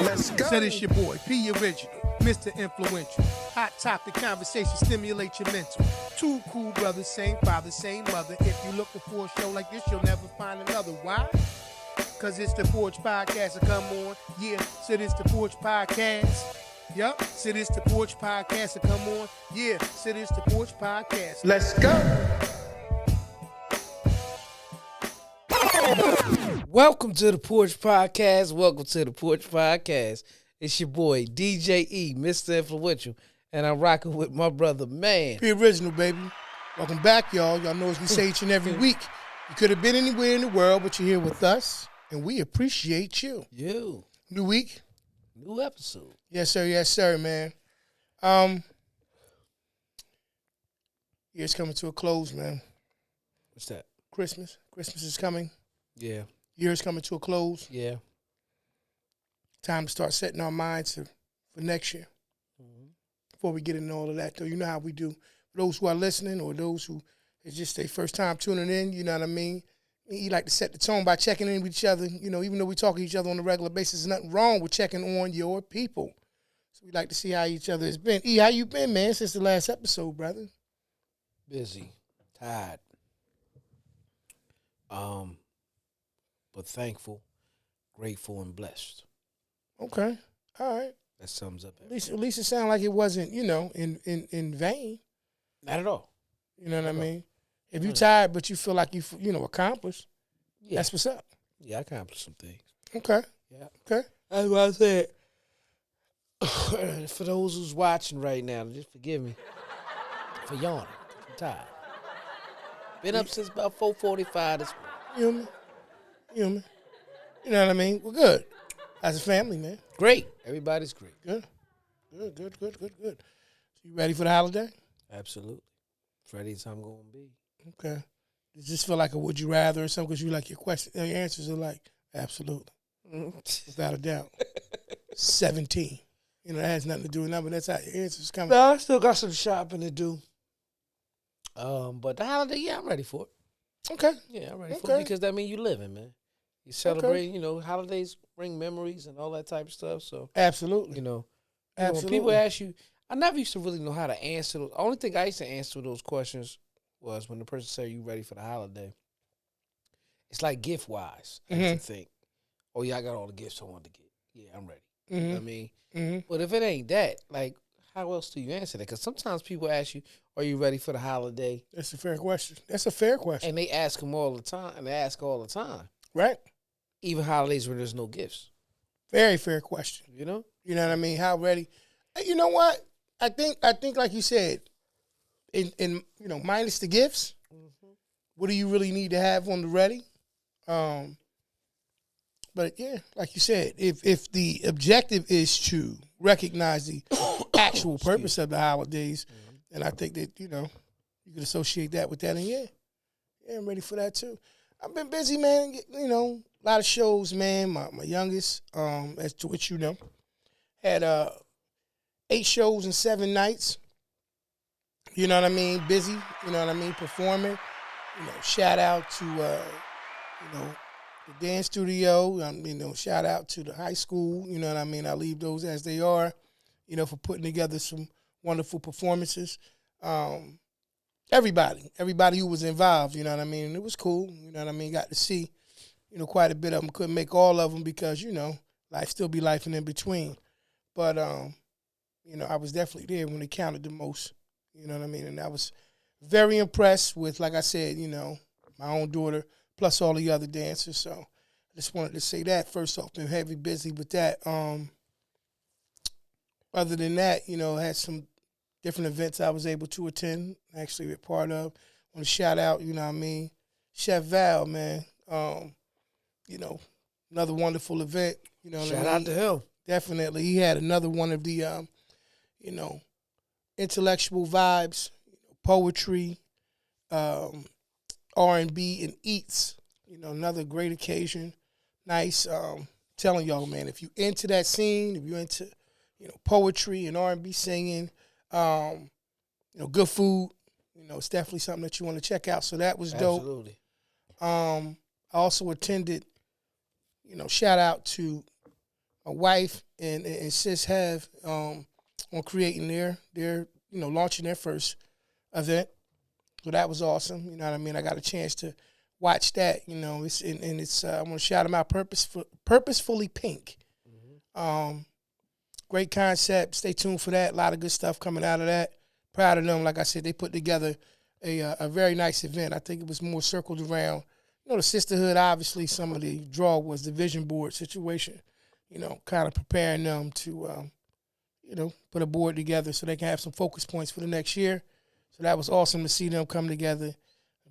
Let's go. Said it's your boy, P Original, Mr. Influential. Hot topic conversation, stimulate your mental. Two cool brothers, same father, same mother. If you're looking for a show like this, you'll never find another. Why? Cause it's the Porch Podcast to come on. Yeah, said it's the Porch Podcast. Yup, said it's the Porch Podcast to come on. Yeah, said it's the Porch Podcast. Let's go. Welcome to the Porch Podcast. Welcome to the Porch Podcast. It's your boy, DJ E, Mr. Influential, and I'm rocking with my brother, man. P Original, baby. Welcome back, y'all. Y'all know as we say each and every week, you could have been anywhere in the world, but you're here with us, and we appreciate you. You. New week. New episode. Yes, sir, man. Year's coming to a close, man. What's that? Christmas. Christmas is coming. Yeah. Year's coming to a close. Yeah. Time to start setting our minds for next year. Mm-hmm. Before we get into all of that, though, you know how we do. For those who are listening or those who it's just their first time tuning in, you know what I mean? You like to set the tone by checking in with each other. You know, even though we talk to each other on a regular basis, there's nothing wrong with checking on your people. So we like to see how each other has been. E, how you been, man, since the last episode, brother? Busy. Tired. But thankful, grateful, and blessed. Okay. All right. That sums up At least it sounded like it wasn't, you know, in vain. Not at all. You know what I mean? If you're tired but you feel like you accomplished, that's what's up. Yeah, I accomplished some things. Okay. Yeah. Okay. That's what I said. For those who's watching right now, just forgive me for yawning. I'm tired. Been up since about 4:45 this morning. Human. You know what I mean? We're good. As a family, man. Great. Everybody's great. Good. So you ready for the holiday? Absolutely. It's ready as I'm going to be. Okay. Does this feel like a would you rather or something? Because you like your answers are like, absolutely. Without a doubt. 17. You know, that has nothing to do with nothing, but that's how your answers come. No, I still got some shopping to do. But the holiday, yeah, I'm ready for it. Okay. Yeah, I'm ready for it because that means you living, man. You celebrate, you know, holidays bring memories and all that type of stuff. So absolutely. You know, absolutely. When people ask you, I never used to really know how to answer those. The only thing I used to answer those questions was when the person said, "You ready for the holiday?" It's like gift wise. I used to think, "Oh yeah, I got all the gifts I wanted to get. Yeah, I'm ready." You know what I mean? But if it ain't that, like, how else do you answer that? Because sometimes people ask you, "Are you ready for the holiday?" That's a fair question. And they ask them all the time. And they ask all the time. Right. Even holidays where there's no gifts. Very fair question. You know? You know what I mean? How ready? You know what? I think like you said, in you know, minus the gifts, what do you really need to have on the ready? But yeah, like you said, if the objective is to recognize the actual purpose of the holidays, and I think that, you know, you could associate that with that, and yeah, I'm ready for that too. I've been busy, man. You know, a lot of shows, man. My youngest, as to which you know, had 8 shows in 7 nights. You know what I mean? Busy. You know what I mean? Performing. You know, shout out to you know, the dance studio. You know, shout out to the high school. You know what I mean? I leave those as they are. You know, for putting together some wonderful performances. Everybody who was involved, you know what I mean? And it was cool, you know what I mean? Got to see, you know, quite a bit of them. Couldn't make all of them because, you know, life still be life and in between. But, you know, I was definitely there when it counted the most, you know what I mean? And I was very impressed with, like I said, you know, my own daughter, plus all the other dancers. So I just wanted to say that. First off, been heavy busy with that. Other than that, you know, I had some different events I was able to attend, actually be a part of. I want to shout out, you know what I mean, Chef Val, man. You know, another wonderful event. You know, shout out to him. Definitely. He had another one of the, you know, intellectual vibes, poetry, R&B, and eats. You know, another great occasion. Nice. Telling y'all, man, if you into that scene, if you're into, you know, poetry and R&B singing, you know, good food, you know, it's definitely something that you want to check out. So that was dope. Absolutely. I also attended, you know, shout out to my wife and sis have on creating their launching their first event. So that was awesome. You know what I mean? I got a chance to watch that. You know, it's I want to shout them out. Purposefully Pink. Great concept. Stay tuned for that. A lot of good stuff coming out of that. Proud of them. Like I said, they put together a very nice event. I think it was more circled around, the sisterhood. Obviously, some of the draw was the vision board situation. Kind of preparing them to, put a board together so they can have some focus points for the next year. So that was awesome to see them come together,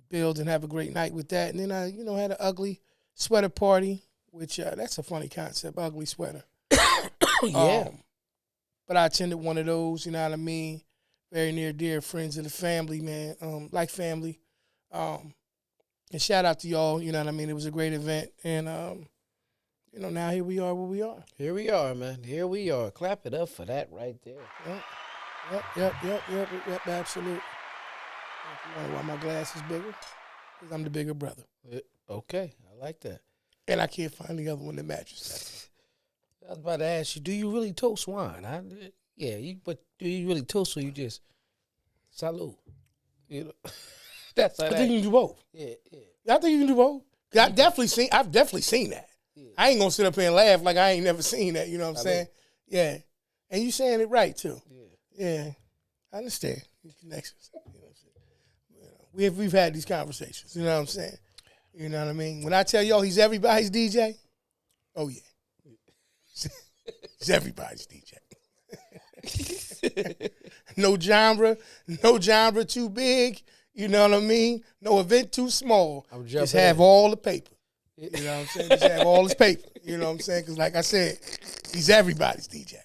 build, and have a great night with that. And then I, had an ugly sweater party, which that's a funny concept, ugly sweater. Yeah. But I attended one of those, you know what I mean? Very near dear friends of the family, man, like family. And shout out to y'all, you know what I mean? It was a great event. And, now here we are where we are. Here we are, man. Here we are. Clap it up for that right there. Yep, absolutely. You wonder why my glass is bigger? Because I'm the bigger brother. Okay, I like that. And I can't find the other one that matches that. I was about to ask you, do you really toast wine? But do you really toast or you just salute? That's like I think you can do both. Yeah. I think you can do both. I've definitely seen that. Yeah. I ain't gonna sit up here and laugh like I ain't never seen that. You know what I'm saying? Yeah. And you saying it right too. Yeah. I understand these connections. You know what I'm saying? We've had these conversations. You know what I'm saying? You know what I mean? When I tell y'all he's everybody's DJ, oh yeah. He's everybody's DJ. No genre too big. You know what I mean? No event too small. Just have all the paper. You know what I'm saying? Just have all his paper. You know what I'm saying? Because like I said, he's everybody's DJ.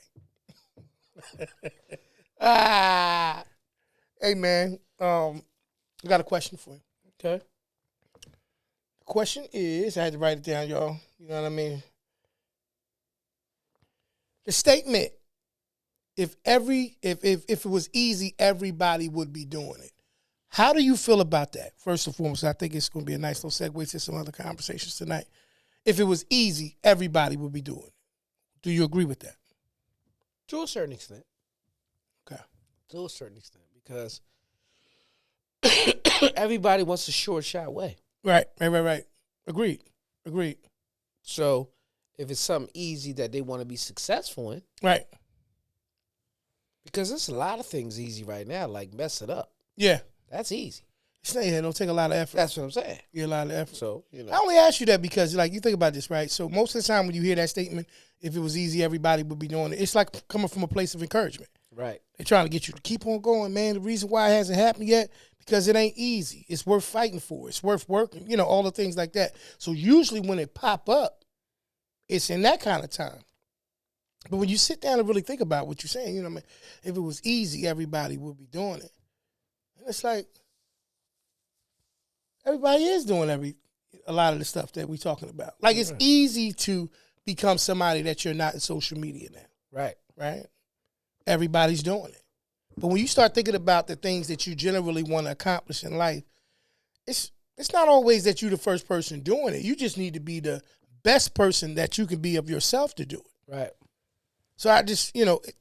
Hey, man. I got a question for you. Okay. The question is, I had to write it down, y'all. You know what I mean? The statement, if it was easy, everybody would be doing it. How do you feel about that? First and foremost, I think it's going to be a nice little segue to some other conversations tonight. If it was easy, everybody would be doing it. Do you agree with that? To a certain extent. Okay. To a certain extent, because everybody wants a short shot way. Right. Agreed. So if it's something easy that they want to be successful in. Right. Because there's a lot of things easy right now, like mess it up. Yeah. That's easy. It don't take a lot of effort. That's what I'm saying. Yeah, a lot of effort. So, I only ask you that because, you think about this, right? So most of the time when you hear that statement, if it was easy, everybody would be doing it. It's like coming from a place of encouragement. Right. They're trying to get you to keep on going, man. The reason why it hasn't happened yet, because it ain't easy. It's worth fighting for. It's worth working, all the things like that. So usually when it pop up, it's in that kind of time. But when you sit down and really think about what you're saying, if it was easy, everybody would be doing it. And it's like, everybody is doing a lot of the stuff that we're talking about. Like, it's easy to become somebody that you're not in social media now. Right? Everybody's doing it. But when you start thinking about the things that you generally want to accomplish in life, it's not always that you're the first person doing it. You just need to be the best person that you can be of yourself to do it. Right. So I just,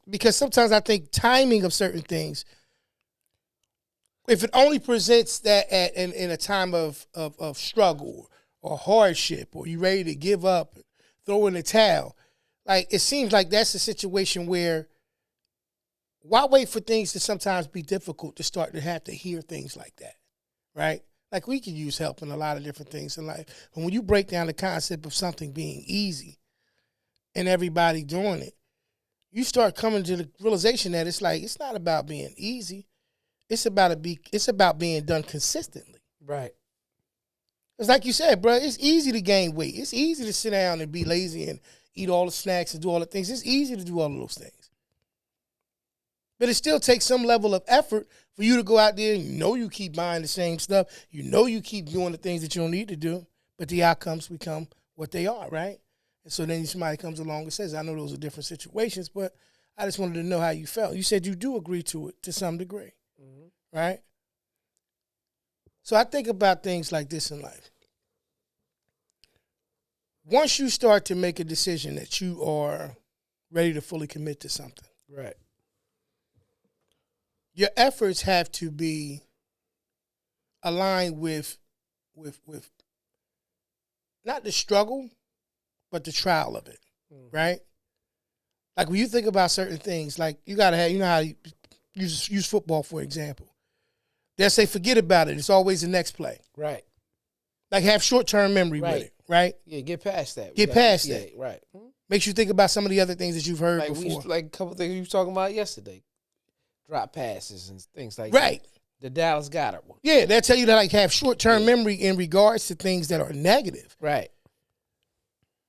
because sometimes I think timing of certain things, if it only presents that in a time of struggle or hardship, or you ready to give up, throw in the towel, it seems like that's a situation where why wait for things to sometimes be difficult to start to have to hear things like that, right? Like, we can use help in a lot of different things in life. But when you break down the concept of something being easy and everybody doing it, you start coming to the realization that it's not about being easy. It's about being done consistently. Right. It's like you said, bro, it's easy to gain weight. It's easy to sit down and be lazy and eat all the snacks and do all the things. It's easy to do all of those things. But it still takes some level of effort for you to go out there and you keep buying the same stuff. You keep doing the things that you don't need to do, but the outcomes become what they are, right? And so then somebody comes along and says, I know those are different situations, but I just wanted to know how you felt. You said you do agree to it to some degree, right? So I think about things like this in life. Once you start to make a decision that you are ready to fully commit to something. Right. Your efforts have to be aligned with not the struggle, but the trial of it, right? Like when you think about certain things, like you gotta have, you know how you use football for example. They'll say forget about it. It's always the next play. Right. Like have short-term memory with it, right? Yeah, get past that. Get past that. Right. Makes you think about some of the other things that you've heard before. Like a couple things you were talking about yesterday. Drop passes and things like right. that. The Dallas Goedert one. Yeah, they'll tell you to like have short-term memory in regards to things that are negative. Right.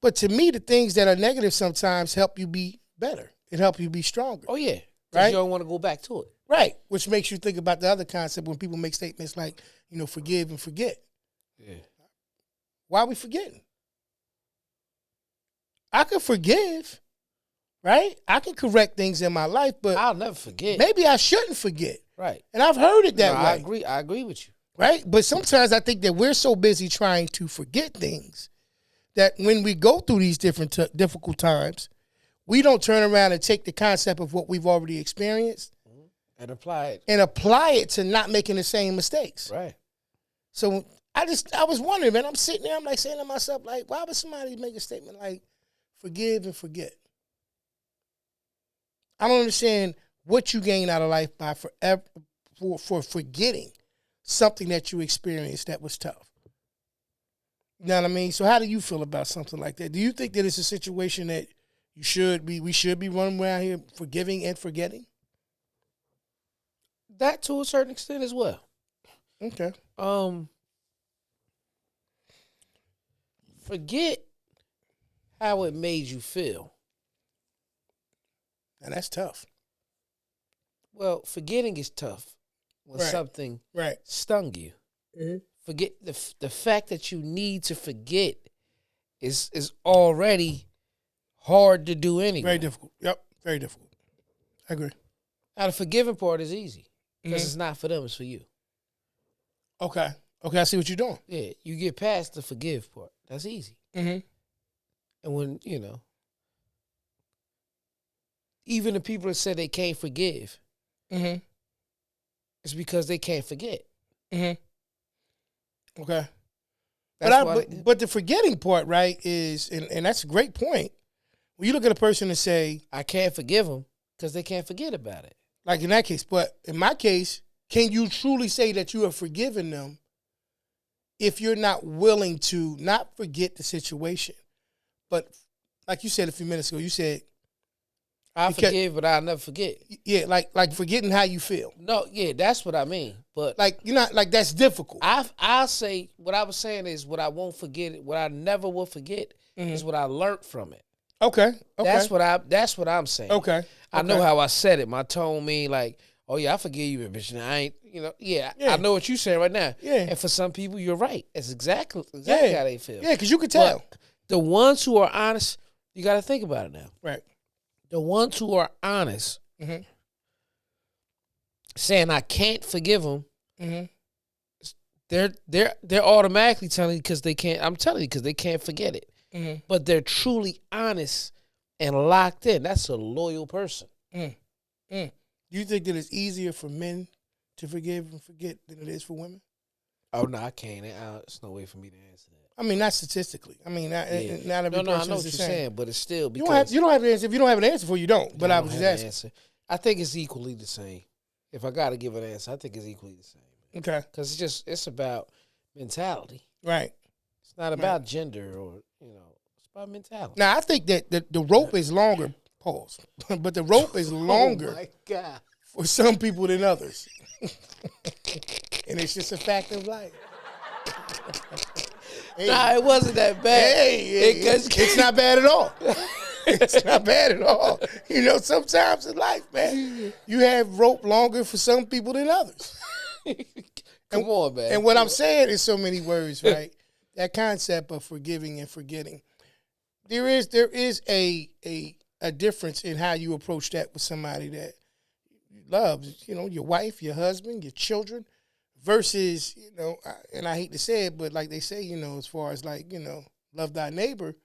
But to me, the things that are negative sometimes help you be better. It helps you be stronger. Oh, yeah. Right? You don't want to go back to it. Right. Which makes you think about the other concept when people make statements like, forgive and forget. Yeah. Why are we forgetting? I can forgive, right? I can correct things in my life, but I'll never forget. maybe I shouldn't forget. Right. And I've heard it that way. I agree with you. Right? But sometimes I think that we're so busy trying to forget things that when we go through these different difficult times, we don't turn around and take the concept of what we've already experienced and apply it to not making the same mistakes. Right. So I was wondering, man, I'm sitting there, I'm like saying to myself, like, why would somebody make a statement like forgive and forget? I don't understand what you gain out of life by for forgetting something that you experienced that was tough. You know what I mean? So how do you feel about something like that? Do you think that it's a situation that we should be running around here forgiving and forgetting? That to a certain extent as well. Okay. Forget how it made you feel. And that's tough. Well, forgetting is tough when something stung you. Mm-hmm. Forget the fact that you need to forget is already hard to do anyway. Very difficult. Yep, very difficult. I agree. Now the forgiving part is easy because it's not for them; it's for you. Okay. I see what you're doing. Yeah, you get past the forgive part. That's easy. Mm-hmm. And when even the people that say they can't forgive, it's because they can't forget. Mm-hmm. Okay. But the forgetting part, right, is, and that's a great point. When you look at a person and say, I can't forgive them because they can't forget about it. Like in that case, but in my case, can you truly say that you have forgiven them if you're not willing to not forget the situation? But like you said a few minutes ago, you said, I forgive, but I'll never forget. Yeah, like forgetting how you feel. No, yeah, that's what I mean. But like you're not like that's difficult. I'll say what I was saying is what I won't forget. What I never will forget is what I learned from it. Okay. That's what I'm saying. Okay. I know how I said it. My tone mean like, oh yeah, I forgive you, bitch. I ain't, I know what you're saying right now. Yeah. And for some people, you're right. It's exactly how they feel. Yeah, because you can tell. But the ones who are honest, you got to think about it now. Right. The ones who are honest, saying I can't forgive them, they're automatically telling you because they can't. I'm telling you because they can't forget it. But they're truly honest and locked in. That's a loyal person. Do you think that it's easier for men to forgive and forget than it is for women? Oh no, I can't. There's no way for me to answer that. I mean, not statistically. I mean, not every person I know is what the you're same. saying, but it's still because you don't have the answer. If you don't have an answer for, you don't. But I was just asking. Answer. I think it's equally the same. If I got to give an answer, I think it's equally the same. Okay. Because it's about mentality. Right. It's not about gender or it's about mentality. Now I think that the rope is longer. Pause. But the rope is longer. Oh my God. For some people than others. And it's just a fact of life. Hey. Nah, it wasn't that bad. It's not bad at all. It's not bad at all. Sometimes in life, man, you have rope longer for some people than others. Come on, man. And what I'm saying is so many words, right? That concept of forgiving and forgetting. There is a difference in how you approach that with somebody that you love, your wife, your husband, your children, versus, and I hate to say it, but like they say, as far as like, love thy neighbor,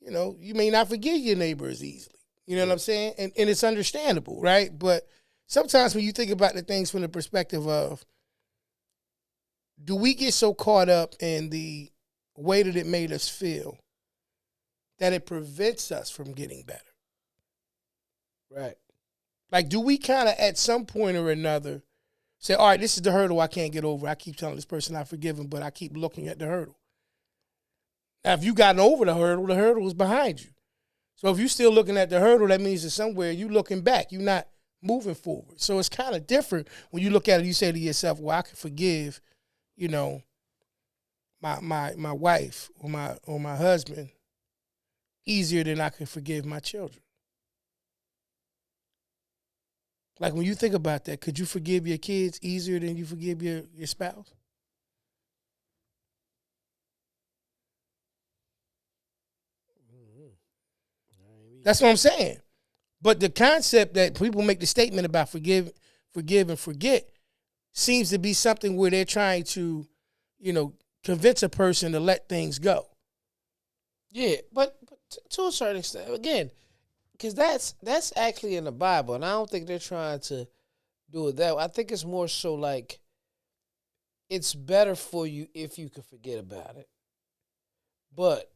you may not forgive your neighbor as easily. You know what I'm saying? And it's understandable, right? But sometimes when you think about the things from the perspective of, do we get so caught up in the way that it made us feel that it prevents us from getting better? Right. Like, do we kind of at some point or another say, all right, this is the hurdle I can't get over. I keep telling this person I forgive him, but I keep looking at the hurdle. Now, if you gotten over the hurdle is behind you. So if you're still looking at the hurdle, that means that somewhere you're looking back. You're not moving forward. So it's kind of different when you look at it. You say to yourself, well, I can forgive, my wife or my husband easier than I can forgive my children. Like, when you think about that, could you forgive your kids easier than you forgive your spouse? That's what I'm saying. But the concept that people make the statement about forgive and forget seems to be something where they're trying to, convince a person to let things go. Yeah, but to a certain extent, again, because that's actually in the Bible, and I don't think they're trying to do it that way. I think it's more so like it's better for you if you can forget about it. But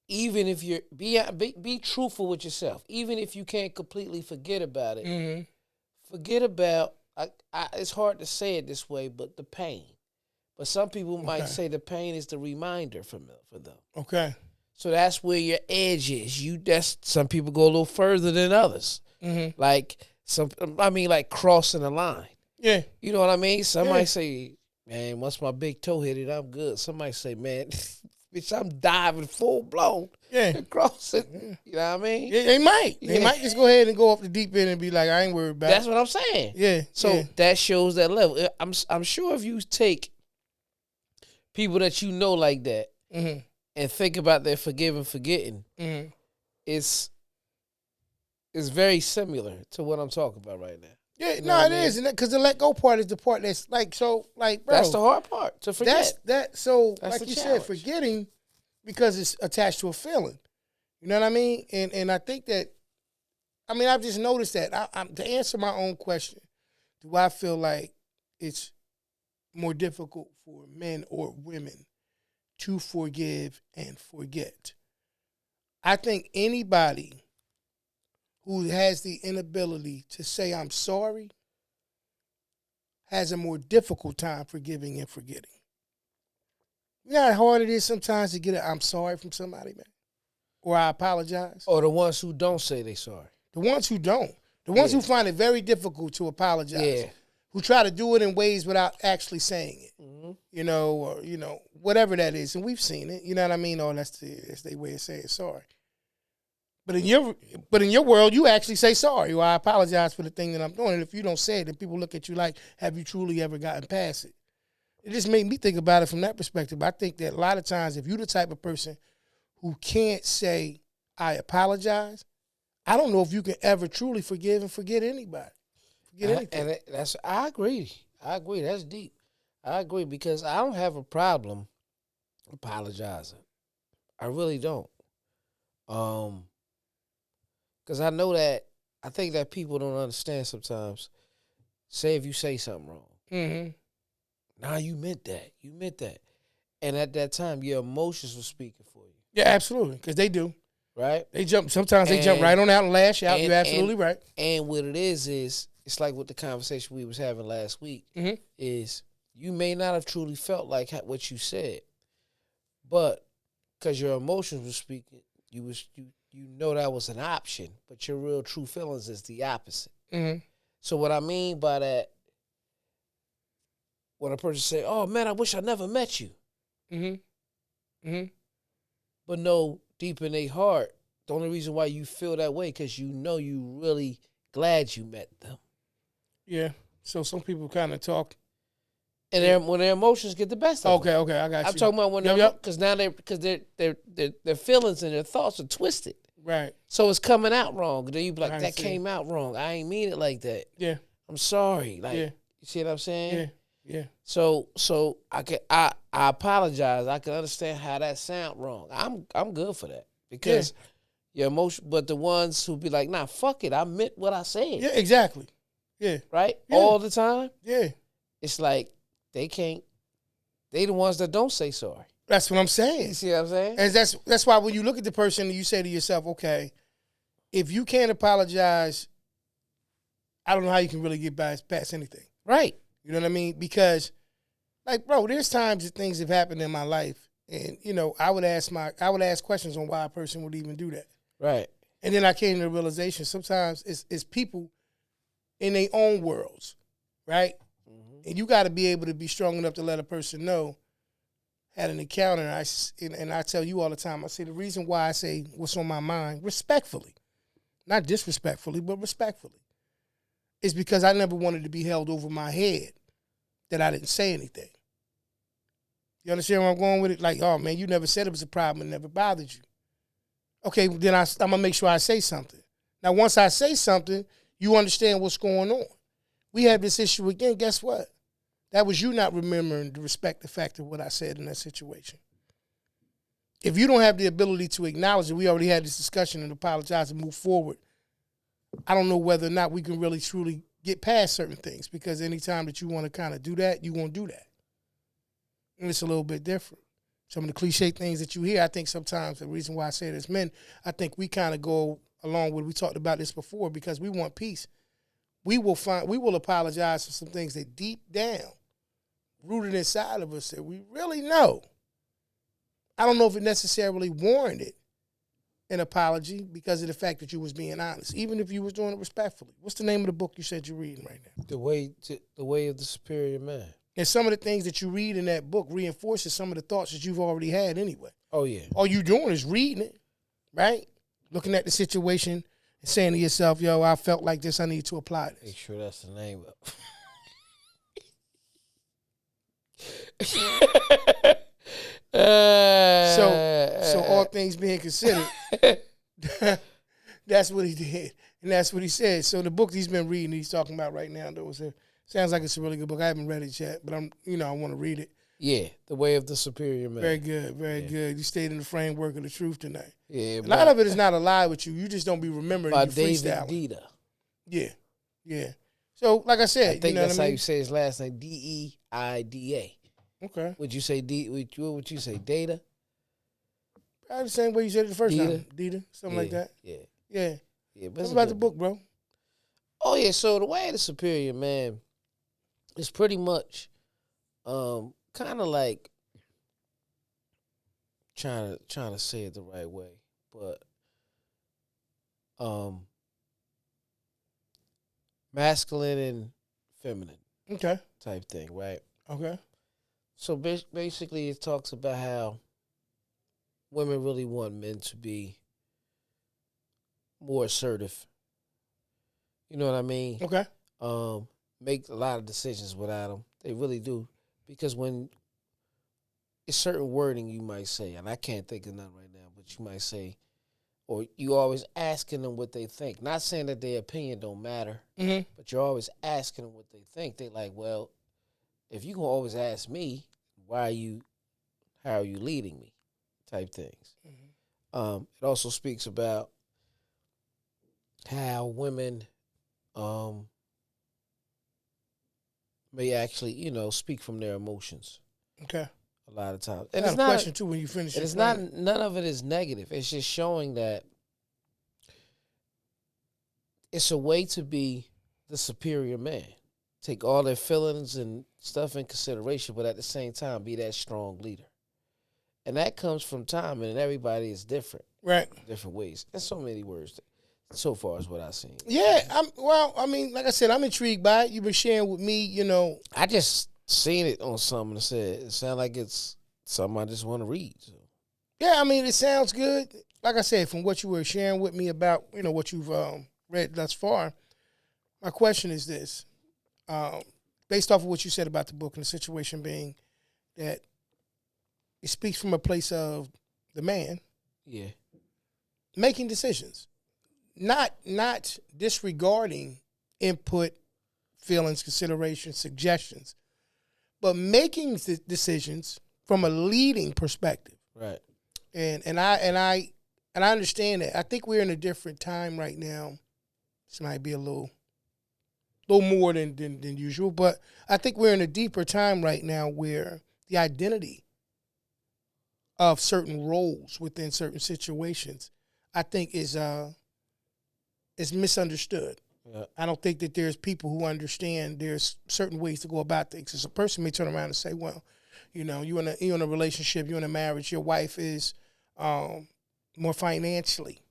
even if you're be truthful with yourself, even if you can't completely forget about it, forget about. It's hard to say it this way, but the pain. But some people might say the pain is the reminder for them. Okay. So that's where your edge is. Some people go a little further than others. Mm-hmm. Like crossing the line. Yeah. You know what I mean? Somebody say, man, once my big toe hit it, I'm good. Somebody say, man, bitch, I'm diving full blown. Yeah. Crossing. Yeah. You know what I mean? Yeah, they might. They might just go ahead and go off the deep end and be like, I ain't worried about it. That's what I'm saying. Yeah. So that shows that level. I'm sure if you take people that you know like that, and think about their forgiving, forgetting, it's very similar to what I'm talking about right now. Yeah, you know it is, because the let go part is the part that's like, so, like, bro. That's the hard part, to forget. That's like you said, forgetting because it's attached to a feeling. You know what I mean? And I think that, I've just noticed that. To answer my own question, do I feel like it's more difficult for men or women to forgive and forget? I think anybody who has the inability to say I'm sorry has a more difficult time forgiving and forgetting. You know how hard it is sometimes to get an I'm sorry from somebody, man? Or I apologize? Or the ones who don't say they sorry. The ones who don't. The ones who find it very difficult to apologize. Yeah. Who try to do it in ways without actually saying it. Mm-hmm. Or whatever that is. And we've seen it. You know what I mean? Oh, that's their way of saying sorry. But in your world, you actually say sorry, or I apologize for the thing that I'm doing. And if you don't say it, then people look at you like, have you truly ever gotten past it? It just made me think about it from that perspective. I think that a lot of times, if you're the type of person who can't say, I apologize, I don't know if you can ever truly forgive and forget anybody. Forget anything. And I agree. That's deep. I agree, because I don't have a problem apologizing. I really don't. Because I know that, I think that people don't understand sometimes. Say if you say something wrong. Nah, you meant that. You meant that. And at that time, your emotions were speaking for you. Yeah, absolutely, because they do. Right? Sometimes they jump right on out and lash out. You're absolutely right. And what it is it's like with the conversation we was having last week, is you may not have truly felt like what you said, but because your emotions were speaking, you know that was an option, but your real true feelings is the opposite. So what I mean by that, when a person say, "Oh man, I wish I never met you," but no, deep in their heart, the only reason why you feel that way because you know you really glad you met them. Yeah. So some people kind of talk, and when their emotions get the best of them. Okay, I got you. I'm talking about when because now their feelings and their thoughts are twisted. Right. So it's coming out wrong. Then you be like, that came out wrong. I ain't mean it like that. Yeah. I'm sorry. Like, you see what I'm saying? Yeah. So I apologize. I can understand how that sound wrong. I'm good for that because your emotion, but the ones who be like, nah, fuck it, I meant what I said. Yeah, exactly. Yeah. Right? Yeah. All the time. Yeah. It's like they can't. They the ones that don't say sorry. That's what I'm saying. You see what I'm saying? And that's why when you look at the person and you say to yourself, okay, if you can't apologize, I don't know how you can really get past anything. Right. You know what I mean? Because, like, bro, there's times that things have happened in my life, and I would ask questions on why a person would even do that. Right. And then I came to the realization sometimes it's people in their own worlds, right? Mm-hmm. And you got to be able to be strong enough to let a person know. Had an encounter, and I tell you all the time, I say the reason why I say what's on my mind, respectfully, not disrespectfully, but respectfully, is because I never wanted to be held over my head that I didn't say anything. You understand where I'm going with it? Like, oh, man, you never said it was a problem. It never bothered you. Okay, then I'm going to make sure I say something. Now, once I say something, you understand what's going on. We have this issue again. Guess what? That was you not remembering to respect the fact of what I said in that situation. If you don't have the ability to acknowledge it, we already had this discussion and apologize and move forward. I don't know whether or not we can really truly get past certain things, because anytime that you want to kind of do that, you're going to do that. And it's a little bit different. Some of the cliche things that you hear, I think sometimes the reason why I say it as men, I think we kind of go along with, we talked about this before, because we want peace. We will apologize for some things that deep down, rooted inside of us, that we really know. I don't know if it necessarily warranted an apology because of the fact that you was being honest, even if you was doing it respectfully. What's the name of the book you said you're reading right now? The Way of the Superior Man. And some of the things that you read in that book reinforces some of the thoughts that you've already had anyway. Oh, yeah. All you doing is reading it, right? Looking at the situation and saying to yourself, yo, I felt like this, I need to apply this. Make sure that's the name of So all things being considered, that's what he did. And that's what he said. So the book he's been reading, he's talking about right now, though, sounds like it's a really good book. I haven't read it yet, but I want to read it. Yeah, The Way of the Superior Man. Very good, very good. You stayed in the framework of the truth tonight. Yeah, a lot of it is not a lie with you. You just don't be remembering. By David Dita. Yeah, yeah. So, like I said, I think that's how you say his last name, Deida. Okay. Would you say what would you say, Data? Probably the same way you said it the first Dita? time. Dita, something like that. Yeah. Yeah. Yeah. What about the book, bro? Oh yeah, so The Way of the Superior Man is pretty much kind of like trying to say it the right way, but masculine and feminine. Okay. Type thing, right? Okay. So basically it talks about how women really want men to be more assertive. You know what I mean? Okay. Make a lot of decisions without them. They really do. Because when it's certain wording you might say, and I can't think of none right now, but you might say, or you always asking them what they think. Not saying that their opinion don't matter, but you're always asking them what they think. They like, well, if you can always ask me, how are you leading me? Type things. It also speaks about how women may actually, speak from their emotions. Okay. A lot of times. And it's not a question too when you finish. It's not. None of it is negative. It's just showing that it's a way to be the superior man. Take all their feelings and stuff in consideration, but at the same time, be that strong leader. And that comes from time, and everybody is different. Right. Different ways. There's so many words. So far as what I've seen. Yeah. Like I said, I'm intrigued by it. You've been sharing with me, I just seen it on something and said it sounds like it's something I just want to read. So. Yeah, it sounds good. Like I said, from what you were sharing with me about, what you've read thus far, my question is this. Based off of what you said about the book and the situation being that it speaks from a place of the man. Yeah. Making decisions. Not disregarding input, feelings, considerations, suggestions, but making decisions from a leading perspective. Right. And I And I understand that. I think we're in a different time right now. This might be a little more than usual, but I think we're in a deeper time right now where the identity of certain roles within certain situations, I think is misunderstood. Yeah. I don't think that there's people who understand there's certain ways to go about things. Because a person may turn around and say, well, you know, you're in a relationship, you're in a marriage, your wife is more financially,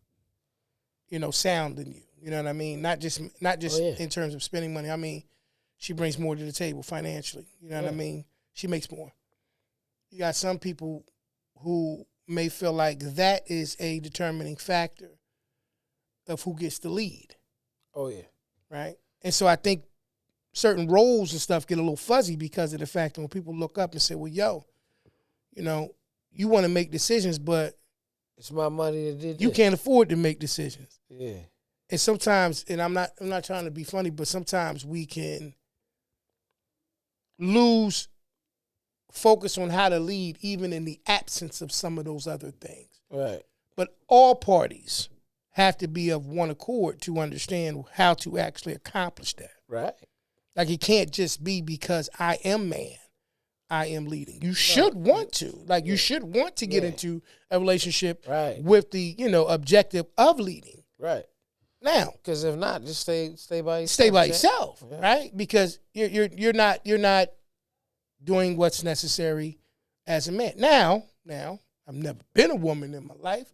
you know, sound than you. You know what I mean? Not just in terms of spending money. I mean, she brings more to the table financially. You know what I mean? She makes more. You got some people who may feel like that is a determining factor of who gets the lead. Oh, yeah. Right? And so I think certain roles and stuff get a little fuzzy because of the fact that when people look up and say, well, yo, you know, you want to make decisions, but it's my money that did you this. can't afford to make decisions. Yeah. And sometimes, and I'm not trying to be funny, but sometimes we can lose focus on how to lead even in the absence of some of those other things. Right. But all parties have to be of one accord to understand how to actually accomplish that. Right. Like it can't just be because I am man, I am leading. You should want to. Like you should want to get into a relationship with the, you know, objective of leading. Right. Now, because if not, just stay by yourself. Stay by yourself, right? Because you're not doing what's necessary as a man. Now, I've never been a woman in my life,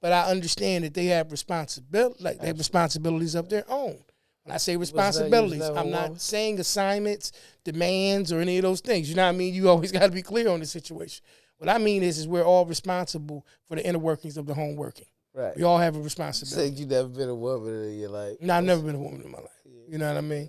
but I understand that they have they have responsibilities of their own. When I say responsibilities, I'm not saying assignments, demands, or any of those things. You know what I mean? You always got to be clear on the situation. What I mean is we're all responsible for the inner workings of the home working. Right. We all have a responsibility. You said you never been a woman in your life. No, I've never been a woman in my life. You know what I mean?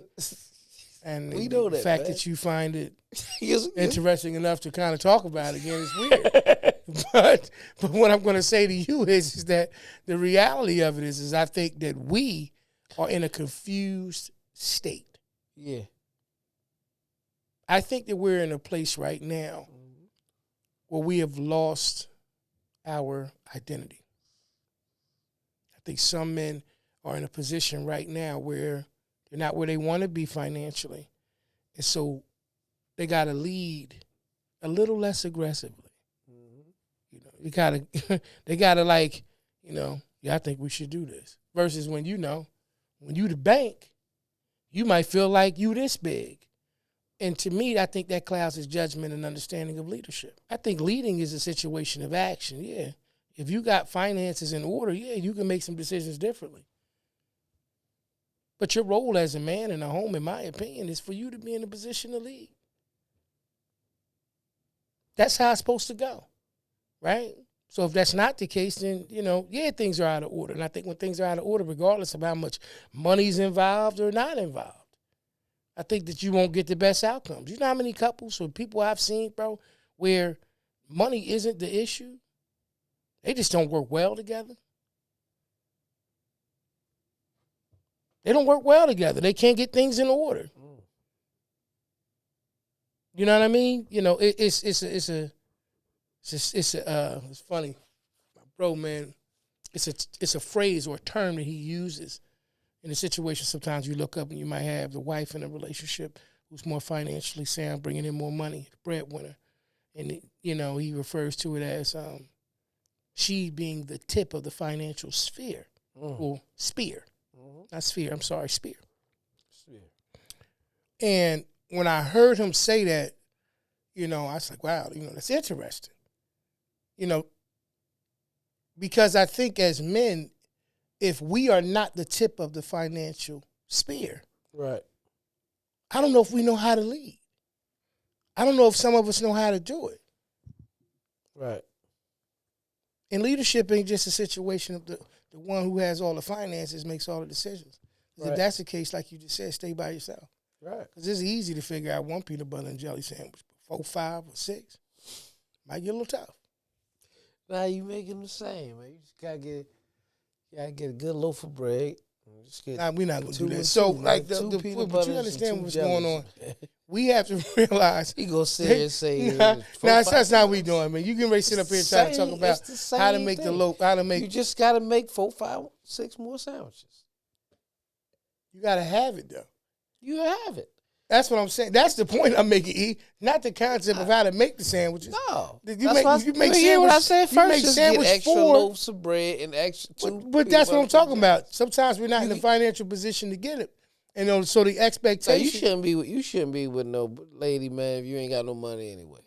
And we know the that, fact man. that you find it interesting enough to kind of talk about it again is weird. but what I'm going to say to you is that the reality of it is I think that we are in a confused state. Yeah. I think that we're in a place right now where we have lost our identity. I think some men are in a position right now where they're not where they want to be financially. And so they got to lead a little less aggressively. You know, they got to like, you know, I think we should do this. Versus when you the bank, you might feel like you this big. And to me, I think that clouds his judgment and understanding of leadership. I think leading is a situation of action, yeah. If you got finances in order, yeah, you can make some decisions differently. But your role as a man in a home, in my opinion, is for you to be in a position to lead. That's how it's supposed to go, right? So if that's not the case, then, you know, yeah, things are out of order. And I think when things are out of order, regardless of how much money's involved or not involved, I think that you won't get the best outcomes. You know how many couples or people I've seen, bro, where money isn't the issue? They just don't work well together. They don't work well together. They can't get things in order. You know what I mean? You know, it's funny, bro, man. It's a phrase or a term that he uses in a situation. Sometimes you look up and you might have the wife in a relationship who's more financially sound, bringing in more money, the breadwinner, and you know he refers to it as she being the tip of the financial sphere or spear. Not sphere, I'm sorry, spear. And when I heard him say that, you know, I was like, wow, you know, that's interesting. You know, because I think as men, if we are not the tip of the financial spear, right, I don't know if we know how to lead. I don't know if some of us know how to do it. Right. And leadership ain't just a situation of the one who has all the finances makes all the decisions. Right. If that's the case, like you just said, stay by yourself. Right. Because it's easy to figure out one peanut butter and jelly sandwich, but 4, 5, or 6 might get a little tough. Now you make them the same, man. You just gotta get a good loaf of bread. Just get Nah, we're not gonna do two that. and So, two, like, man. Two peanut but you butters understand and what's two going on. jellies. We have to realize. He gonna sit here and say, Nah, that's not what we $4-5. doing, man. You can ready to sit up here and try to talk about It's the how to same make the thing. loaf, how to make. You just gotta make 4, 5, 6 more sandwiches. You gotta have it though. You have it. That's what I'm saying. That's the point I'm making. E, not the concept of how to make the sandwiches. No, You that's make- why you make you hear what I sandwich- said you first. make Just sandwich get extra for- loaves of bread and extra. But that's what I'm talking about. Sometimes we're not in You- the financial position to get it, and so the So expectation. you shouldn't be with no lady, man. If you ain't got no money anyway.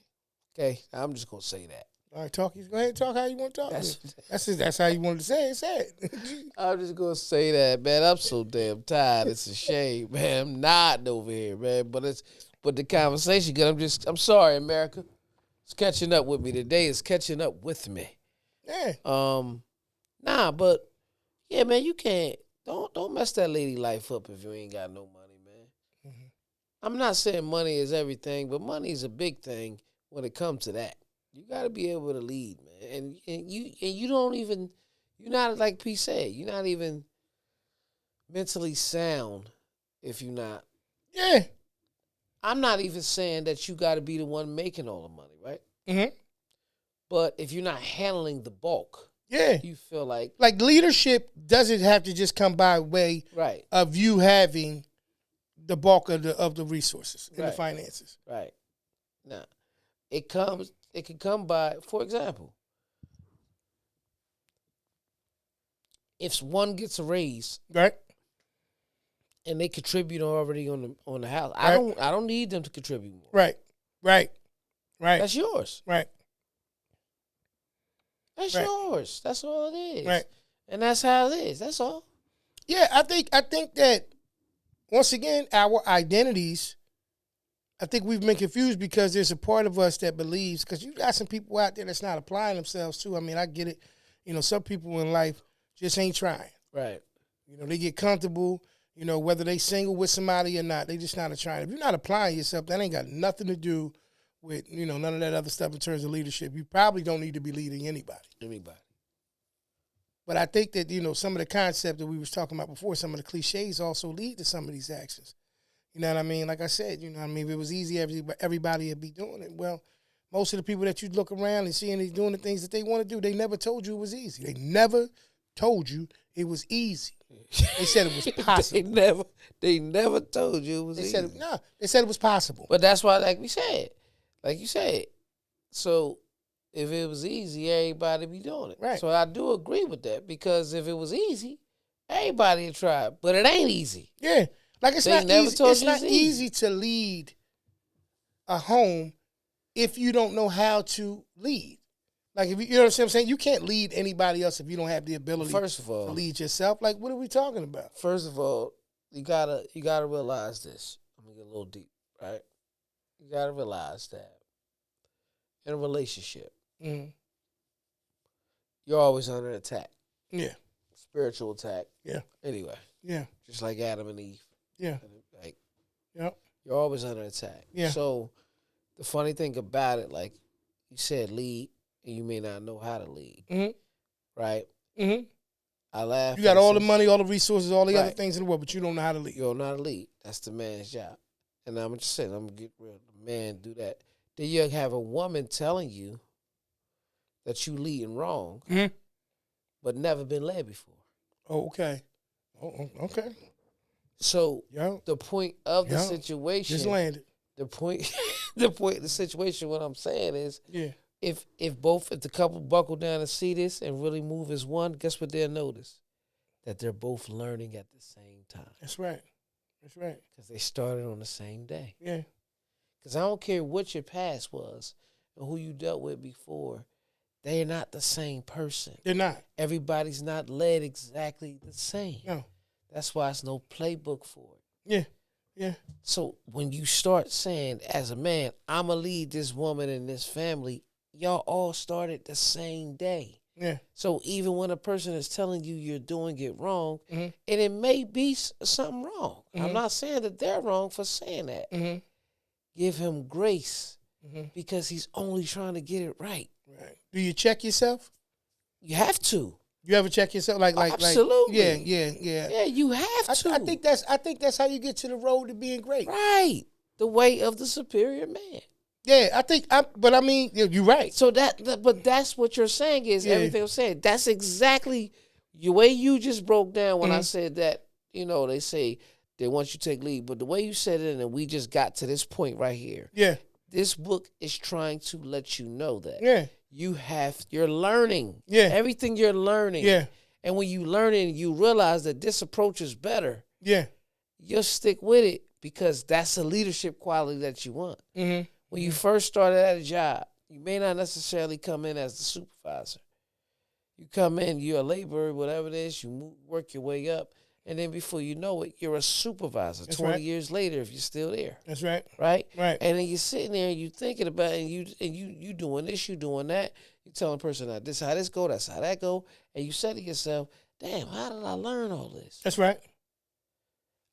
Okay, I'm just gonna say that. All right, talk. Go ahead, and talk how you want to talk. That's how you wanted to say it. Say it. I'm just gonna say that, man. I'm so damn tired. It's a shame, man. I'm nodding over here, man. But the conversation, cause I'm sorry, America. It's catching up with me today. It's catching up with me. Yeah. But yeah, man, you can't. Don't mess that lady life up if you ain't got no money, man. Mhm. I'm not saying money is everything, but money is a big thing when it comes to that. You got to be able to lead, man. And you don't even, you're not, like P said, you're not even mentally sound if you're not. Yeah. I'm not even saying that you got to be the one making all the money, right? Mm-hmm. But if you're not handling the bulk, Yeah. you feel like Leadership doesn't have to just come by way right, of you having the bulk of the resources and the Right. finances. right. Now, it can come by, for example, if one gets a raise Right. and they contribute already on the house, Right. I don't need them to contribute more. Right. Right. Right. That's yours. Right. That's Right. yours. That's all it is. Right. And that's how it is. That's all. Yeah, I think that once again, our identities, I think we've been confused because there's a part of us that believes, because you got some people out there that's not applying themselves too. I mean, I get it. Some people in life just ain't trying. Right. They get comfortable, whether they single with somebody or not, they just not trying. If you're not applying yourself, that ain't got nothing to do with, none of that other stuff in terms of leadership. You probably don't need to be leading anybody. But I think that, some of the concept that we was talking about before, some of the cliches also lead to some of these actions. You know what I mean? Like I said, if it was easy, everybody would be doing it. Well, most of the people that you look around and seeing they doing the things that they want to do, they never told you it was easy. They never told you it was easy. They said it was possible. they never told you it was easy. They said it was possible. But that's why, like you said, so if it was easy, everybody be doing it. Right. So I do agree with that, because if it was easy, everybody would try it. But it ain't easy. Yeah. Like it's They not never easy. told It's you not it's easy. easy to lead a home if you don't know how to lead. Like if you know what I'm saying? You can't lead anybody else if you don't have the ability First of to all, lead yourself. Like what are we talking about? you gotta realize this. I'm gonna get a little deep, right? You gotta realize that in a relationship, Mm-hmm. you're always under attack. Yeah. Spiritual attack. Yeah. Anyway, Yeah. just like Adam and Eve. Yeah. Like, Yep. you're always under attack. Yeah. So the funny thing about it, like you said, lead, and you may not know how to lead, Mm-hmm. right? Mm-hmm. I laugh. You got at all the some- money, all the resources, all the other Right. things in the world, but you don't know how to lead. You don't know how to lead. That's the man's job. And I'm just saying, I'm gonna get real. The man do that. Then you have a woman telling you that you leading wrong, Mhm. but never been led before. Oh, okay. Oh, okay. So Yeah. the point of the Yeah. situation, Just landed. the point, the point of the situation. What I'm saying is, Yeah. if the couple buckle down and see this and really move as one, guess what they'll notice? That they're both learning at the same time, That's right. That's right. because they started on the same day. Yeah. Because I don't care what your past was and who you dealt with before, they're not the same person. They're not. Everybody's not led exactly the same. No. That's why it's no playbook for it. Yeah. Yeah. So when you start saying, as a man, I'm going to lead this woman and this family, y'all all started the same day. Yeah. So even when a person is telling you you're doing it wrong, Mhm. and it may be something wrong. I'm Mhm. not saying that they're wrong for saying that. Mm-hmm. Give him grace, Mm-hmm. because he's only trying to get it right. Right. Do you check yourself? You have to. You ever check yourself? Like, Absolutely. Yeah. Yeah, you have to. I think that's how you get to the road to being great. Right. The way of the superior man. Yeah, but I mean, you're right. So but that's what you're saying is everything I'm saying. That's exactly the way you just broke down when I said that, they say they want you to take lead. But the way you said it, and we just got to this point right here. Yeah. This book is trying to let you know that. Yeah. You're learning. Yeah. Everything you're learning. Yeah. And when you learn it, you realize that this approach is better. Yeah. You'll stick with it because that's a leadership quality that you want. Mm-hmm. When you first started at a job, you may not necessarily come in as the supervisor. You come in, you're a laborer, whatever it is, you work your way up, and then before you know it, you're a supervisor. That's 20 right. years later, if you're still there. That's right. Right? Right. And then you're sitting there and you're thinking about it, and you doing this, you doing that. You're telling the person, now, this how this go, that's how that go. And you say to yourself, damn, how did I learn all this? That's right.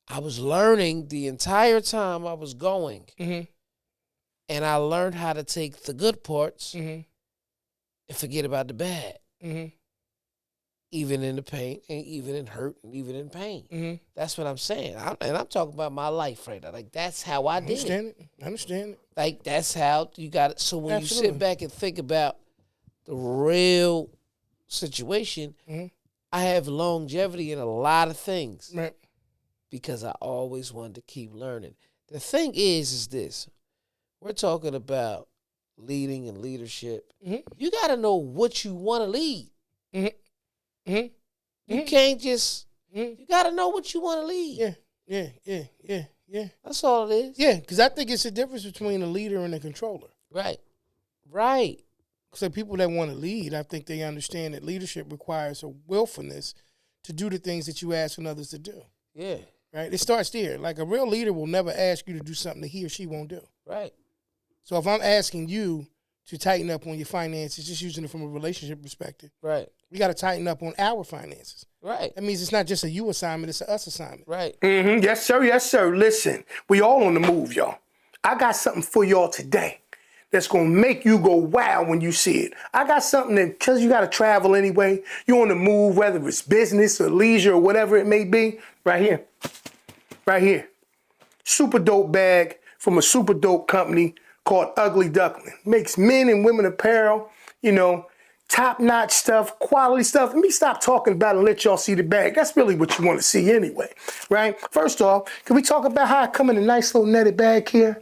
I was learning the entire time I was going. Mm-hmm. And I learned how to take the good parts Mm-hmm. and forget about the bad. Mm-hmm. Even in the pain, and even in hurt, and even in pain. Mm-hmm. That's what I'm saying. I'm talking about my life right now. Like, that's how I did it. I understand it. Like, that's how you got it. So when Absolutely. you sit back and think about the real situation, I have longevity in a lot of things. Right. Because I always wanted to keep learning. The thing is this. We're talking about leading and leadership. Mm-hmm. You got to know what you want to lead. Mm-hmm. Mm-hmm. You can't just, you got to know what you want to lead. Yeah. That's all it is. Yeah, because I think it's a difference between a leader and a controller. Right. So people that want to lead, I think they understand that leadership requires a willfulness to do the things that you ask others to do. Yeah. Right? It starts there. Like a real leader will never ask you to do something that he or she won't do. Right. So if I'm asking you to tighten up on your finances, just using it from a relationship perspective, Right. we got to tighten up on our finances. Right. That means it's not just a you assignment, it's a us assignment. Right. Mm-hmm. Yes, sir. Listen, we all on the move, y'all. I got something for y'all today that's going to make you go wow when you see it. I got something that, because you got to travel anyway, you're on the move, whether it's business or leisure or whatever it may be, right here. Right here. Super dope bag from a super dope company called Ugly Duckling. Makes men and women apparel, top-notch stuff, quality stuff. Let me stop talking about it and let y'all see the bag. That's really what you want to see anyway, right? First off, can we talk about how I come in a nice little netted bag here?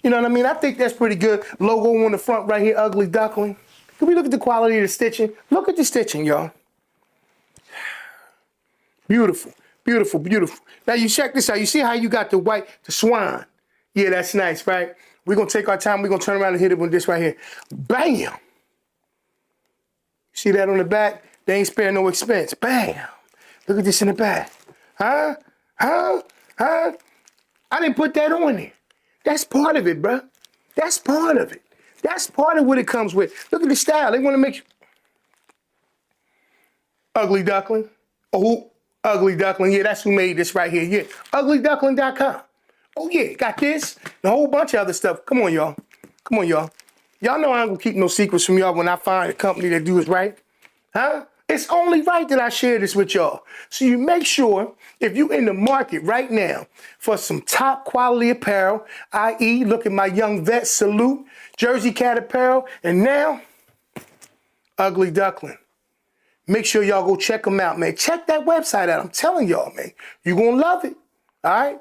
You know what I mean? I think that's pretty good. Logo on the front right here, Ugly Duckling. Can we look at the quality of the stitching? Look at the stitching, y'all. Beautiful. Now you check this out. You see how you got the swan? Yeah, that's nice, right? We're going to take our time. We're going to turn around and hit it with this right here. Bam! See that on the back? They ain't spare no expense. Bam! Look at this in the back. Huh? I didn't put that on there. That's part of it, bruh. That's part of it. That's part of what it comes with. Look at the style. They want to make you... Ugly Duckling. Oh, Ugly Duckling. Yeah, that's who made this right here. Yeah, uglyduckling.com. Oh, yeah, got this and a whole bunch of other stuff. Come on, y'all. Y'all know I ain't gonna keep no secrets from y'all when I find a company that do it right. Huh? It's only right that I share this with y'all. So you make sure, if you in the market right now for some top quality apparel, i.e. look at my young vet salute, Jersey Cat apparel, and now, Ugly Duckling. Make sure y'all go check them out, man. Check that website out. I'm telling y'all, man. You're going to love it. All right?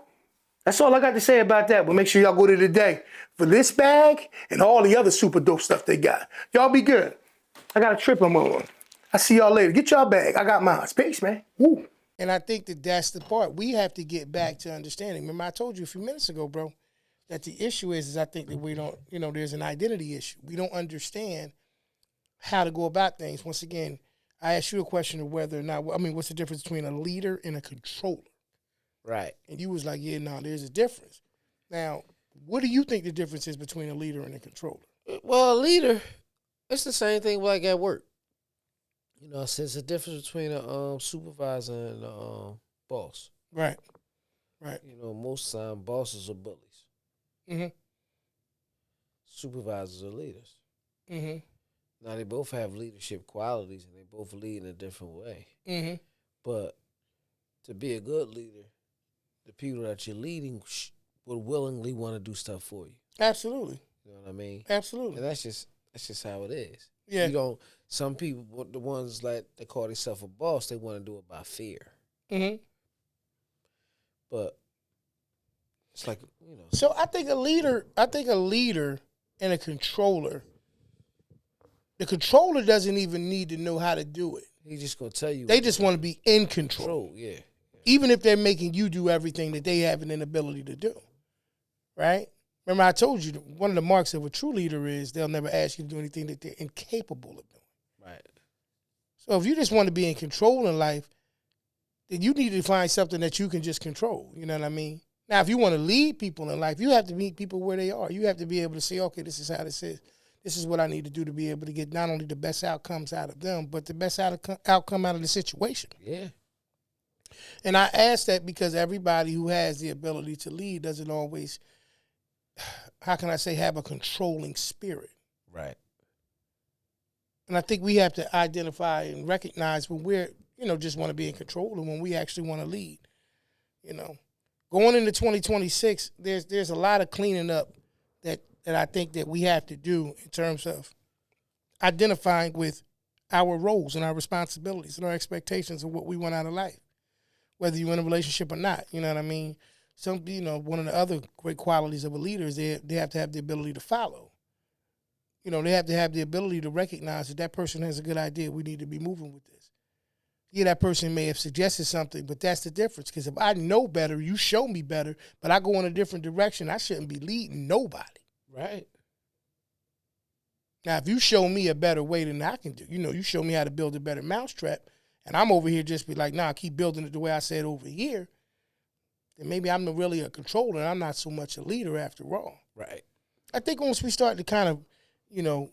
That's all I got to say about that. But make sure y'all go to today for this bag and all the other super dope stuff they got. Y'all be good. I got a trip I'm on. I'll see y'all later. Get y'all bag. I got mine. Peace, man. Woo. And I think that that's the part. We have to get back to understanding. Remember, I told you a few minutes ago, bro, that the issue is I think that we don't, there's an identity issue. We don't understand how to go about things. Once again, I asked you a question of whether or not, what's the difference between a leader and a controller? Right. And you was like, yeah, no, there's a difference. Now, what do you think the difference is between a leader and a controller? Well, a leader, it's the same thing like at work. Since the difference between a supervisor and a boss. Right. Most time bosses are bullies. Mm-hmm. Supervisors are leaders. Mm-hmm. Now they both have leadership qualities, and they both lead in a different way. Mm-hmm. But to be a good leader, the people that you're leading would willingly want to do stuff for you. Absolutely. You know what I mean? Absolutely. And that's just how it is. Yeah. You don't. Some people, the ones that they call themselves a boss, they want to do it by fear. Mm-hmm. But it's like, So I think a leader and a controller. The controller doesn't even need to know how to do it. he's just gonna tell you. They just want to be in control. Yeah. Even if they're making you do everything that they have an inability to do. Right? Remember I told you, one of the marks of a true leader is they'll never ask you to do anything that they're incapable of doing. Right. So if you just want to be in control in life, then you need to find something that you can just control. You know what I mean? Now, if you want to lead people in life, you have to meet people where they are. You have to be able to say, okay, this is how this is. This is what I need to do to be able to get not only the best outcomes out of them, but the best outcome out of the situation. Yeah. And I ask that because everybody who has the ability to lead doesn't always, how can I say, have a controlling spirit. Right. And I think we have to identify and recognize when we're, just want to be in control and when we actually want to lead. Going into 2026, there's a lot of cleaning up that I think that we have to do in terms of identifying with our roles and our responsibilities and our expectations of what we want out of life, whether you're in a relationship or not. You know what I mean? One of the other great qualities of a leader is they have to have the ability to follow. They have to have the ability to recognize that person has a good idea. We need to be moving with this. Yeah, that person may have suggested something, but that's the difference. Because if I know better, you show me better, but I go in a different direction, I shouldn't be leading nobody. Right. Now, if you show me a better way than I can do, you show me how to build a better mousetrap, and I'm over here just be like, nah, keep building it the way I said over here, then maybe I'm really a controller and I'm not so much a leader after all. Right. I think once we start to kind of,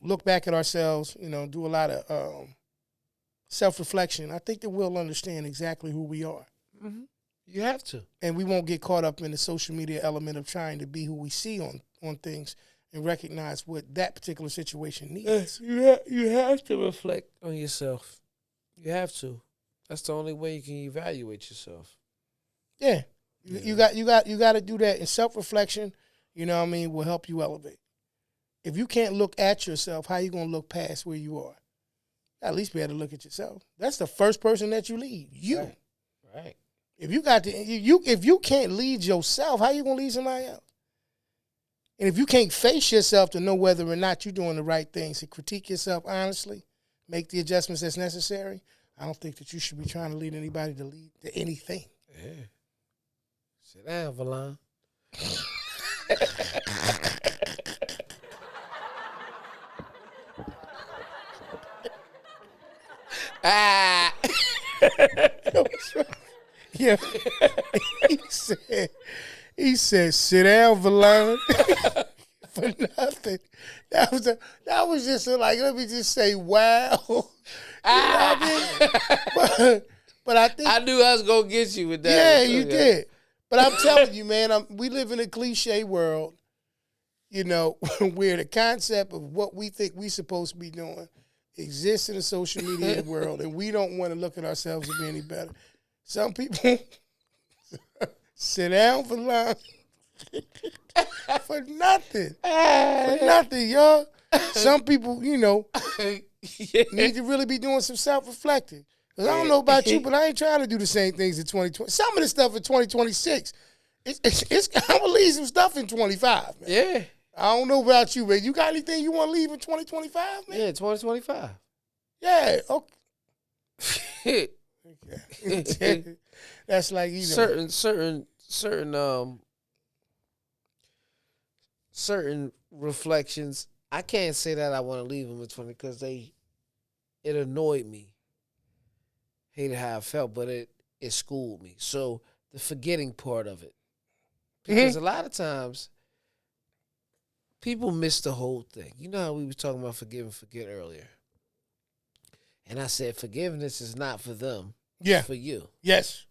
look back at ourselves, do a lot of self-reflection, I think that we'll understand exactly who we are. Mm-hmm. You have to. And we won't get caught up in the social media element of trying to be who we see on things and recognize what that particular situation needs. You have to reflect on yourself. You have to. That's the only way you can evaluate yourself. Yeah. You got to do that, and self-reflection, will help you elevate. If you can't look at yourself, how you going to look past where you are? At least be able to look at yourself. That's the first person that you lead. You. Right. If you can't lead yourself, how you gonna lead somebody else? And if you can't face yourself to know whether or not you're doing the right things, to critique yourself honestly, make the adjustments that's necessary, I don't think that you should be trying to lead anybody to lead to anything. Yeah. Sit down, Valon. Yeah. He said, sit down, Valon. For nothing. That was just like, let me just say, wow. You know what I mean? But I think I knew I was gonna get you with that. Yeah, you did. But I'm telling you, man, we live in a cliche world, where the concept of what we think we're supposed to be doing exists in the social media world, and we don't want to look at ourselves to be any better. Some people sit down for long for nothing. For nothing, y'all. Some people, need to really be doing some self-reflecting. Because I don't know about you, but I ain't trying to do the same things in 2020. Some of the stuff in 2026, I'm going to leave some stuff in 25, man. Yeah. I don't know about you, man. You got anything you want to leave in 2025, man? Yeah, 2025. Yeah, okay. That's like, certain reflections. I can't say that I want to leave them in 20 because it annoyed me. Hated how I felt, but it schooled me. So the forgetting part of it, because a lot of times people miss the whole thing. You know how we were talking about forgive and forget earlier, and I said forgiveness is not for them. Yeah. It's for you. Yes.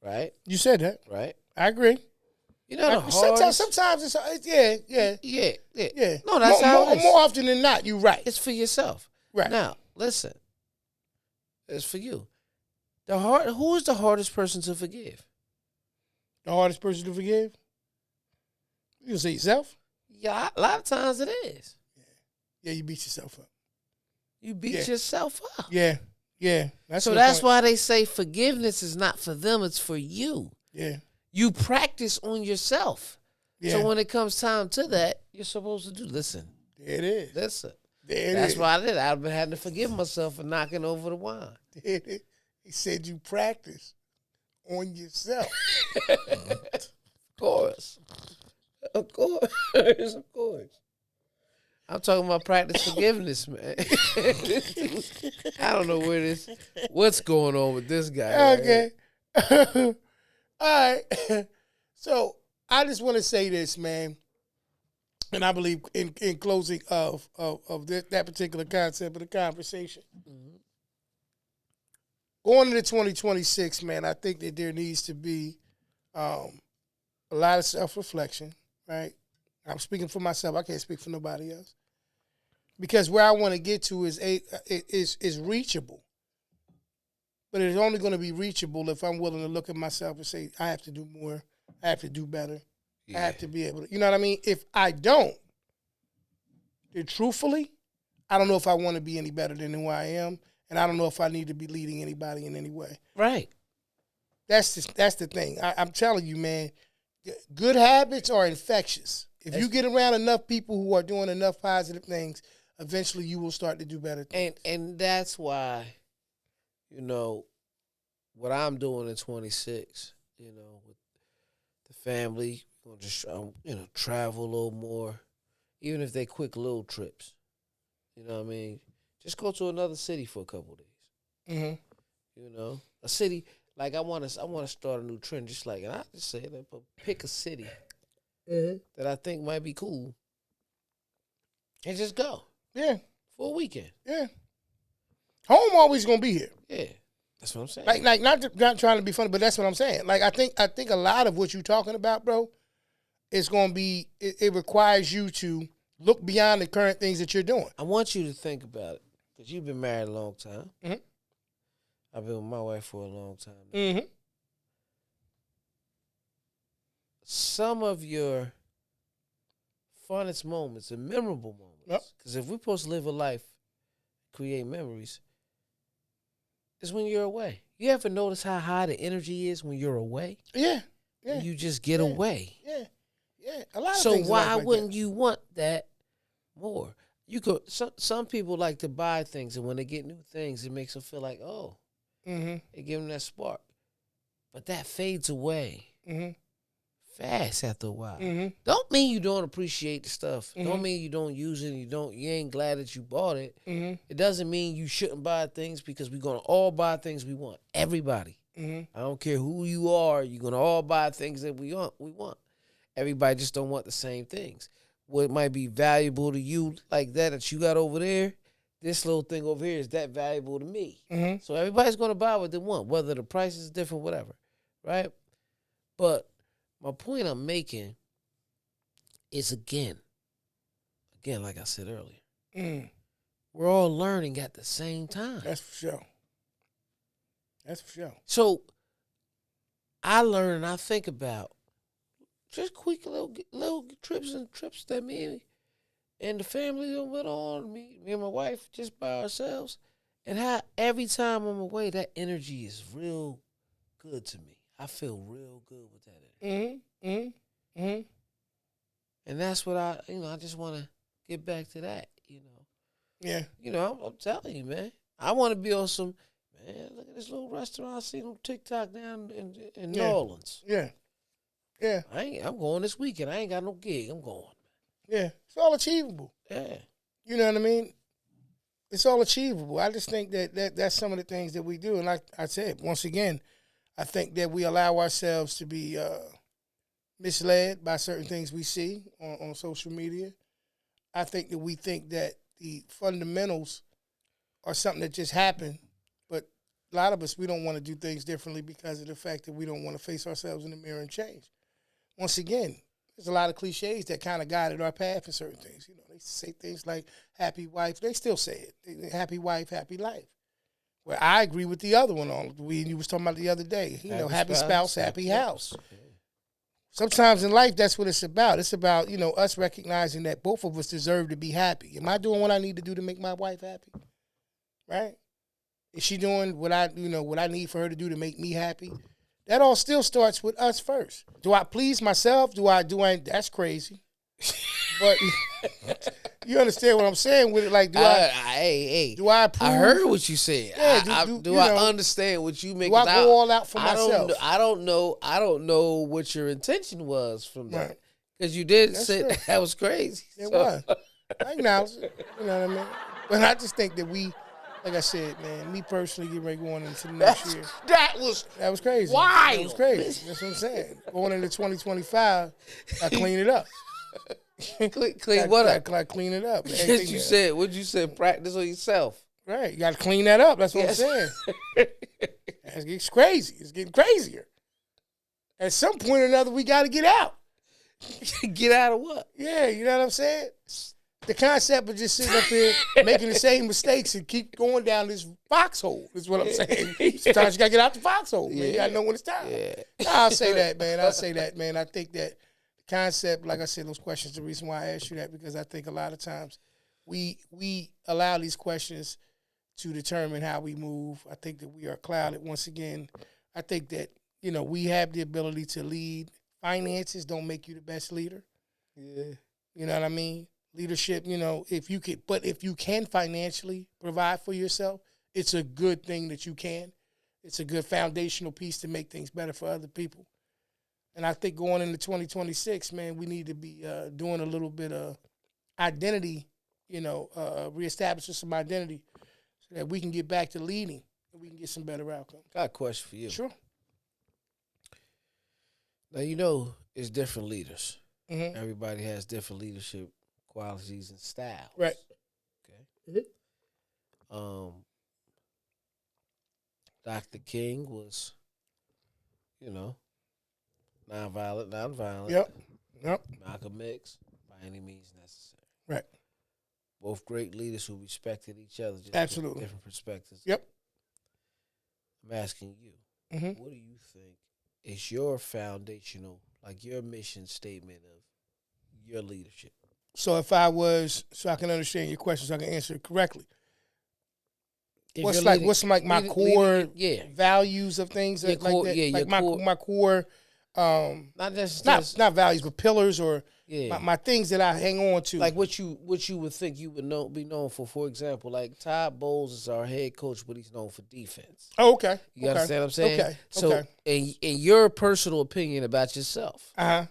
Right? You said that. Right? I agree. You know the Like, hardest. sometimes it's yeah. Yeah. No, that's how it is. More often than not, you're right. It's for yourself. Right. Now, listen. It's for you. Who is the hardest person to forgive? The hardest person to forgive? You can say yourself. Yeah, a lot of times it is. Yeah, you beat yourself up. You beat yourself up. Yeah. So that's why they say forgiveness is not for them, it's for you. Yeah. You practice on yourself. Yeah. So when it comes time to that, you're supposed to do, listen. There it is. Listen. There it That's is. why I did. I've been having to forgive myself for knocking over the wine. There it is. He said you practice on yourself. Of course. Of course. I'm talking about practice forgiveness, man. I don't know what's going on with this guy. Okay. All right. So I just want to say this, man. And I believe in closing of that particular concept of the conversation. Mm-hmm. Going into 2026, man, I think that there needs to be a lot of self-reflection, right? I'm speaking for myself. I can't speak for nobody else. Because where I want to get to is reachable. But it's only going to be reachable if I'm willing to look at myself and say, I have to do more. I have to do better. I have to be able to, you know what I mean? If I don't, then truthfully, I don't know if I want to be any better than who I am. And I don't know if I need to be leading anybody in any way. Right. That's the thing. I'm telling you, man, good habits are infectious. If you get around enough people who are doing enough positive things, eventually you will start to do better things. And that's why, what I'm doing in 26, with the family, we'll just travel a little more, even if they quick little trips. You know what I mean? Just go to another city for a couple of days. Mm-hmm. A city like I want to start a new trend. Just like, and I just say that, but pick a city that I think might be cool, and just go. Yeah. For a weekend. Yeah. Home always gonna be here. Yeah. That's what I'm saying. Like not trying to be funny, but that's what I'm saying. Like I think a lot of what you're talking about, bro, is gonna be it requires you to look beyond the current things that you're doing. I want you to think about it, because you've been married a long time. Mhm. I've been with my wife for a long time. Mm-hmm. Some of your funnest moments and memorable moments, because if we're supposed to live a life, create memories, is when you're away. You ever notice how high the energy is when you're away? Yeah. Yeah. And you just get away. Yeah. Yeah. A lot of So things. why like wouldn't that. you want that more? You could. Some people like to buy things, and when they get new things, it makes them feel like, oh, Mm-hmm. it give them that spark. But that fades away Mm-hmm. fast after a while. Mm-hmm. Don't mean you don't appreciate the stuff. Mhm. Don't mean you don't use it. You ain't glad that you bought it. Mm-hmm. It doesn't mean you shouldn't buy things, because we're gonna all buy things we want. Everybody. Mm-hmm. I don't care who you are. You're gonna all buy things that we want. Everybody just don't want the same things. What might be valuable to you like that you got over there, this little thing over here is that valuable to me. Mm-hmm. So everybody's gonna buy what they want, whether the price is different, whatever, right? But my point I'm making is again, like I said earlier, Mm. we're all learning at the same time. That's for sure. That's for sure. So I learn and I think about just quick little trips that me and the family went on, me and my wife just by ourselves, and how every time I'm away, that energy is real good to me. I feel real good with that energy. Mm-hmm. Mm-hmm. Mm-hmm. And that's what I just want to get back to that, Yeah. I'm telling you, man. I want to be on some, man, look at this little restaurant I seen on TikTok down in New Orleans. Yeah. Yeah. I'm going this weekend. I ain't got no gig. I'm going. Yeah. It's all achievable. Yeah. You know what I mean? It's all achievable. I just think that's some of the things that we do. And like I said, once again, I think that we allow ourselves to be misled by certain things we see on social media. I think that we think that the fundamentals are something that just happened, but a lot of us, we don't want to do things differently because of the fact that we don't want to face ourselves in the mirror and change. once again, there's a lot of cliches that kind of guided our path in certain things. You know, they say things like happy wife. They still say it. Happy wife, happy life. Where I agree with the other one on you was talking about the other day. You know, happy spouse, happy house. Sometimes in life, that's what it's about. It's about, you know, us recognizing that both of us deserve to be happy. Am I doing what I need to do to make my wife happy? Right? Is she doing what I need for her to do to make me happy? That all still starts with us first. Do I please myself? Do I? That's crazy. But you understand what I'm saying with it? Like, do I approve? I heard what you said. Yeah, do I understand what you mean? Do I go all out for myself? I don't know what your intention was from that. Right. Because you did That's say true. that was crazy. It So- was. I acknowledge it. You know what I mean? But I just think that like I said, man, me personally getting ready going into the next year. That was That was crazy. wild. That was crazy. That's what I'm saying. Going into 2025, I clean it up. clean what up? I clean it up. Because you said, what you said, practice on yourself. Right. You got to clean that up. That's what Yes. I'm saying. It's crazy. It's getting crazier. At some point or another, we got to get out. Get out of what? Yeah, you know what I'm saying? The concept of just sitting up here making the same mistakes and keep going down this foxhole is what I'm saying. Sometimes you got to get out the foxhole, man. You got to know when it's time. Yeah. I'll say that, man. I think that the concept, like I said, those questions, the reason why I asked you that, because I think a lot of times we allow these questions to determine how we move. I think that we are clouded once again. I think that, you know, we have the ability to lead. Finances don't make you the best leader. Yeah. You know what I mean? Leadership, you know, if you can financially provide for yourself, it's a good thing that you can. It's a good foundational piece to make things better for other people. And I think going into 2026, man, we need to be doing a little bit of identity, you know, reestablishing some identity so that we can get back to leading and we can get some better outcomes. Got a question for you. Sure. Now, you know, it's different leaders. Mm-hmm. Everybody has different leadership qualities and styles. Right. Okay. Dr. King was, you know, nonviolent. Yep. Malcolm X, by any means necessary. Right. Both great leaders who respected each other. Just Absolutely. Different perspectives. Yep. I'm asking you, Mm-hmm. what do you think is your foundational, like your mission statement of your leadership? So if I can understand your question so I can answer it correctly. If What's you're like leading- what's like my leading- core yeah. values of things Your like core- that? yeah, like your my core Not just not values but pillars or yeah. my things that I hang on to. Like what you would think you would be known for. For example, like Todd Bowles is our head coach, but he's known for defense. Oh, okay. You understand what I'm saying? Okay. So, okay. in your personal opinion about yourself, Uh-huh.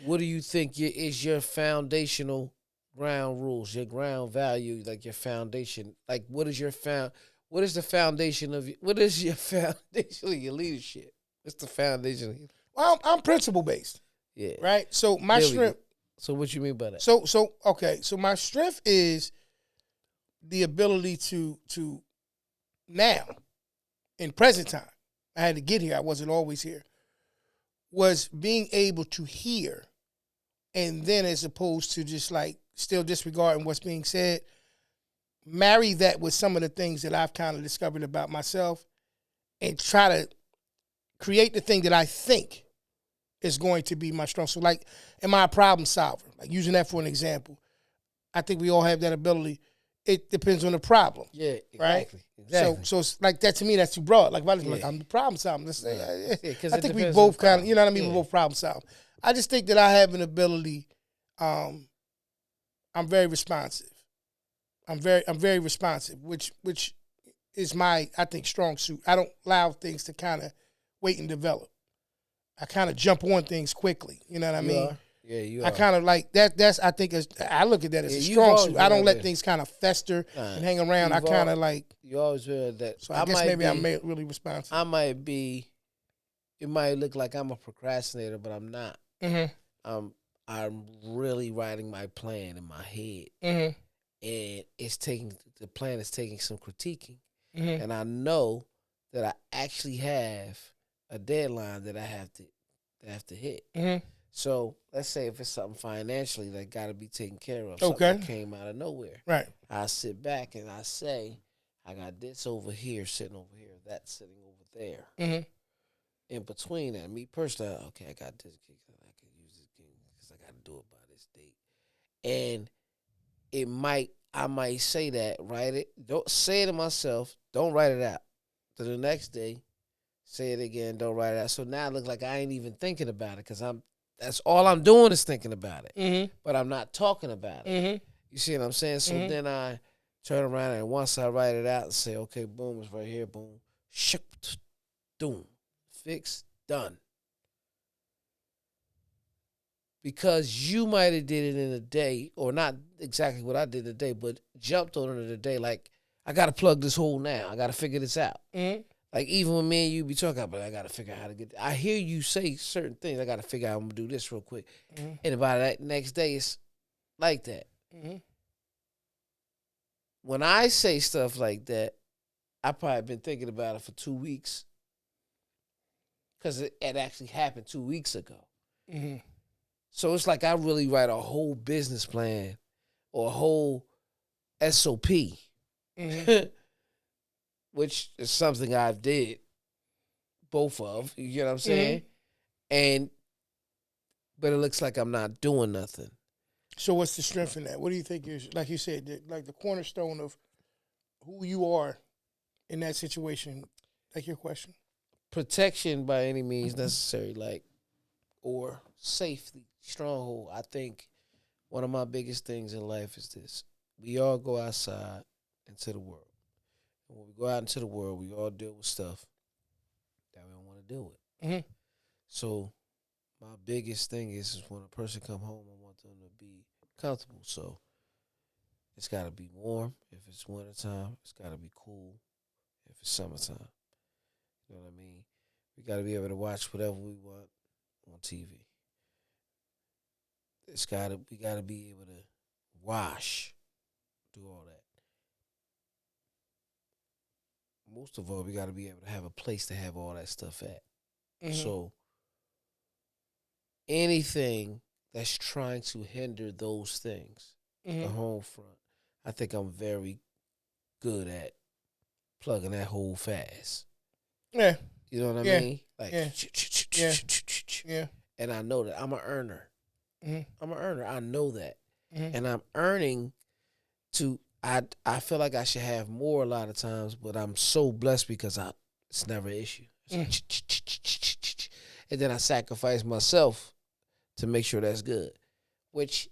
what do you think is your foundational ground rules, your ground value, like your foundation? Like, what is the foundation of what is your foundation of your leadership? What's the foundation of your, Well, I'm principle based, yeah. right? So my There we go. strength. So what you mean by that? So okay. So my strength is the ability to now, in present time, I had to get here. I wasn't always here. Was being able to hear, and then as opposed to just like still disregarding what's being said, marry that with some of the things that I've kind of discovered about myself, and try to create the thing that I think is going to be my strength. So, like, am I a problem solver? Like, using that for an example. I think we all have that ability. It depends on the problem. Yeah, Right? Exactly. So it's like that to me, that's too broad. Like, if I was like, Yeah. I'm the problem solver. Let's say, Yeah, 'cause I it think we depends on both the kind of, you know what I mean? problem. We both problem solve. I just think that I have an ability. I'm very responsive. I'm very responsive, which is my, I think, strong suit. I don't allow things to kind of wait and develop. I kind of jump on things quickly. You know what I mean? are. Yeah, you are. I kind of like that. That's I think I look at that as Yeah, a you've strong always suit. been I don't that let way. things kind of fester Nah, and hang around. I you've kind al- of like. You always heard that. So I guess maybe I'm really responsive. I might be. It might look like I'm a procrastinator, but I'm not. Mm-hmm. I'm really writing my plan in my head, Mm-hmm. and the plan is taking some critiquing, Mm-hmm. and I know that I actually have a deadline that I have to that have to hit. Mm-hmm. So let's say if it's something financially that got to be taken care of, Okay. something that came out of nowhere. Right. I sit back and I say, I got this over here, sitting over here, that sitting over there. Mm-hmm. In between that, me personally, okay, I got this gig, I can use this gig because I got to do it by this date. And I might say that, write it, don't say it to myself, don't write it out. So the next day, say it again, don't write it out. So now it looks like I ain't even thinking about it because that's all I'm doing is thinking about it. Mm-hmm. But I'm not talking about it. Mm-hmm. You see what I'm saying? So then I turn around and once I write it out and say, okay, boom, it's right here, boom, shuk, doom, fix, done. Because you might have did it in a day, or not exactly what I did today, but jumped on it in a day. Like, I got to plug this hole now. I got to figure this out. Mm-hmm. Like, even when me and you be talking about, I got to figure out how to get. I hear you say certain things. I got to figure out I'm gonna do this real quick, and by that next day, it's like that. Mm-hmm. When I say stuff like that, I probably been thinking about it for 2 weeks because it actually happened 2 weeks ago. Mm-hmm. So it's like I really write a whole business plan or a whole SOP, Mm-hmm. which is something I've did both of. You know what I'm saying? But it looks like I'm not doing nothing. So what's the strength in that? What do you think is, like you said, like the cornerstone of who you are in that situation? Like your question. Protection by any means necessary, or safety, stronghold. I think one of my biggest things in life is this. We all go outside into the world. And when we go out into the world, we all deal with stuff that we don't want to deal with. Mm-hmm. So my biggest thing is when a person come home, I want them to be comfortable. So it's got to be warm. If it's wintertime, it's got to be cool. If it's summertime, you know what I mean? We got to be able to watch whatever we want on TV. We got to be able to wash, do all that. Most of all, we got to be able to have a place to have all that stuff at. Mm-hmm. So anything that's trying to hinder those things, the home front, I think I'm very good at plugging that hole fast. Yeah. You know what I Yeah. mean? Like, Yeah. Yeah. And I know that I'm an earner. Mm-hmm. I'm an earner. I know that. Mm-hmm. And I'm earning I feel like I should have more a lot of times, but I'm so blessed because it's never an issue. And then I sacrifice myself to make sure that's good, which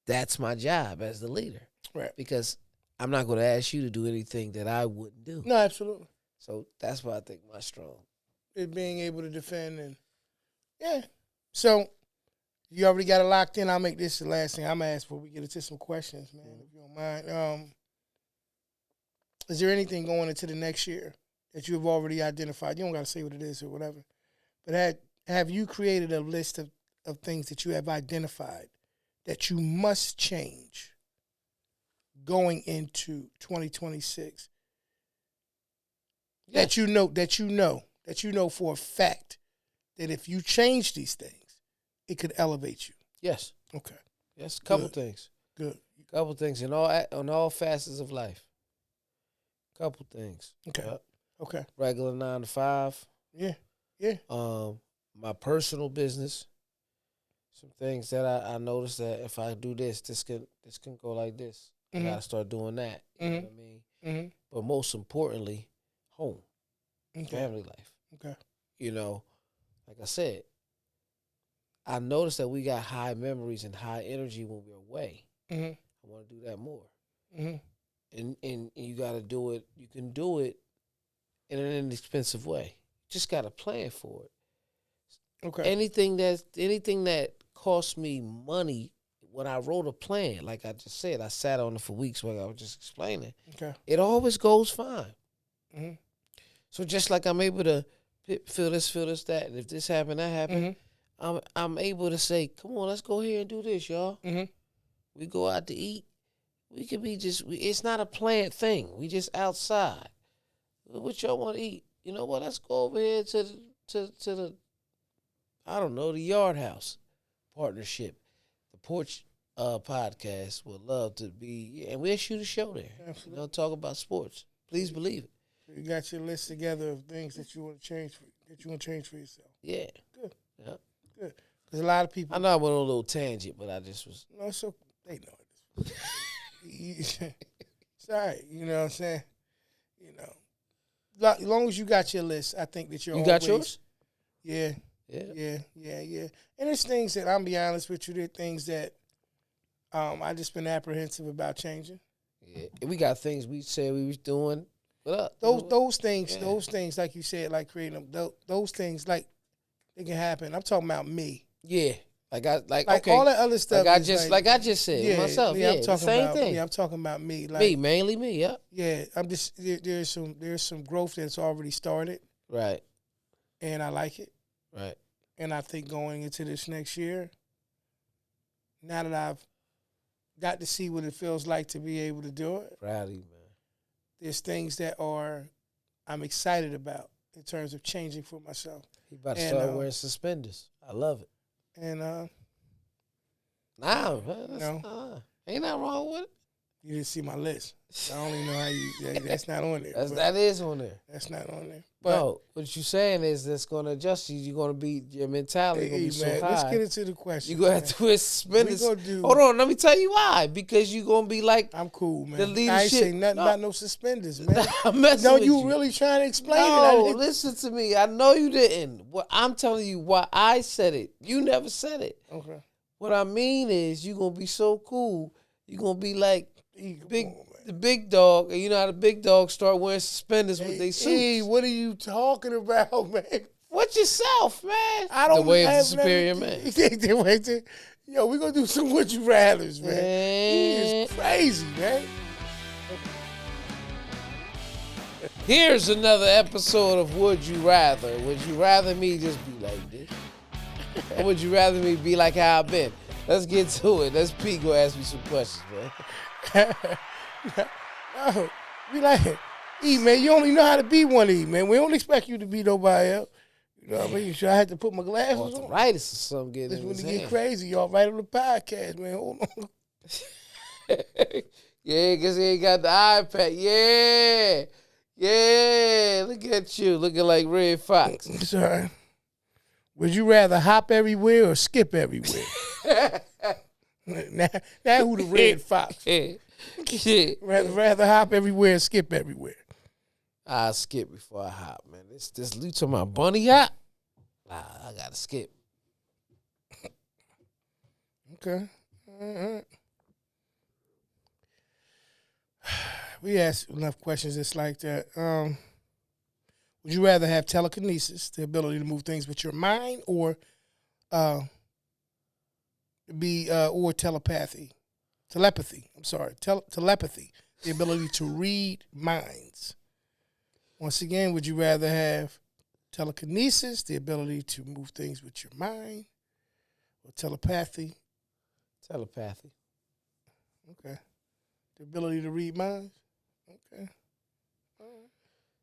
that's my job as the leader. Right. Because I'm not going to ask you to do anything that I wouldn't do. No, absolutely. So that's why I think my strong. It being able to defend and yeah. So you already got it locked in. I'll make this the last thing I'm gonna ask before we get into some questions, man. If you don't mind. Is there anything going into the next year that you have already identified? You don't gotta say what it is or whatever. But have you created a list of things that you have identified that you must change going into 2026? Yes. That you know for a fact that if you change these things, it could elevate you. Yes. Okay. Yes. Couple Good. things. Good. Couple things on all facets of life. Couple things. Okay. Yep. Okay. Regular 9 to 5. Yeah. Yeah. My personal business. Some things that I noticed that if I do this can go like this. Mhm. I gotta start doing that. You know what I mean? Mm-hmm. But most importantly, home, Okay. family life. Okay. You know, like I said, I noticed that we got high memories and high energy when we're away. Mm-hmm. I want to do that more. Mm-hmm. And you got to do it. You can do it in an inexpensive way. Just got to plan for it. Okay. Anything that cost me money, when I wrote a plan, like I just said, I sat on it for weeks while I was just explaining. Okay. It always goes fine. Mm-hmm. So just like I'm able to feel this, that, and if this happened, that happened, I'm able to say, come on, let's go here and do this, y'all. Mm-hmm. We go out to eat. We could be it's not a planned thing. We just outside. What y'all want to eat? You know what? Let's go over here to the I don't know, the Yard House partnership, the Porch podcast would love to be, and we'll shoot a show there. Absolutely. You know, talk about sports. Please believe it. You got your list together of things that you want to change for yourself. Yeah. Good. Yeah. Good. Because a lot of people. I know I went on a little tangent, but I just was. No, so they know it. It's all right. You know what I'm saying? You know, as long as you got your list, I think that you're. You got yours? Yeah. Yeah. Yeah. And there's things that I'm be honest with you. There are things that I just been apprehensive about changing. Yeah. And we got things we said we was doing. What up? Those things, like you said, like creating them. Those things, like it can happen. I'm talking about me. Yeah. Like okay. All that other stuff. Like I just said myself. Yeah. I'm talking same about, thing. Yeah, I'm talking about me. Like, me, mainly me. Yeah. Yeah. I'm just there's some growth that's already started. Right. And I like it. Right. And I think going into this next year, now that I've got to see what it feels like to be able to do it, proud of you, man. There's things that I'm excited about in terms of changing for myself. He about to start wearing suspenders. I love it. And man, ain't nothing wrong with it. You didn't see my list. I don't even know how you. That's not on there. That is on there. That's not on there. But no, what you're saying is that's going to adjust you. You're going to be your mentality going to be so high. Let's get into the question. You're going to have to wear suspenders. Hold on, let me tell you why. Because you're going to be like, I'm cool, man. The leadership. I ain't saying nothing about no suspenders, man. No, you really trying to explain it? No, listen to me. I know you didn't. What I'm telling you why I said it. You never said it. Okay. What I mean is you're going to be so cool. You're going to be like the big dog. And you know how the big dogs start wearing suspenders with their suits. Hey, what are you talking about, man? What yourself, man? I don't the way of the superior man. Yo, we're going to do some Would You Rathers, man. He is crazy, man. Here's another episode of Would You Rather. Would you rather me just be like this? Or would you rather me be like how I've been? Let's get to it. Let's Pete go ask me some questions, man. No, be like, man, you only know how to be one E, man. We don't expect you to be nobody else. You know what I mean? So I had to put my glasses on. Arthritis or something getting in his This when hand. get crazy, y'all. Right on the podcast, man. Hold on. Yeah, because he ain't got the iPad. Yeah. Yeah. Look at you. Looking like Red Fox. Sorry. Would you rather hop everywhere or skip everywhere? now who the Red Fox? Shit. Rather hop everywhere and skip everywhere. I'll skip before I hop, man. This you talking about bunny hop? Nah, I gotta skip. Okay. All right. We asked enough questions just like that. Would you rather have telekinesis, the ability to move things with your mind, or or telepathy? Telepathy. I'm sorry. Telepathy, the ability to read minds. Once again, would you rather have telekinesis, the ability to move things with your mind, or telepathy? Telepathy. Okay. The ability to read minds? Okay. All right.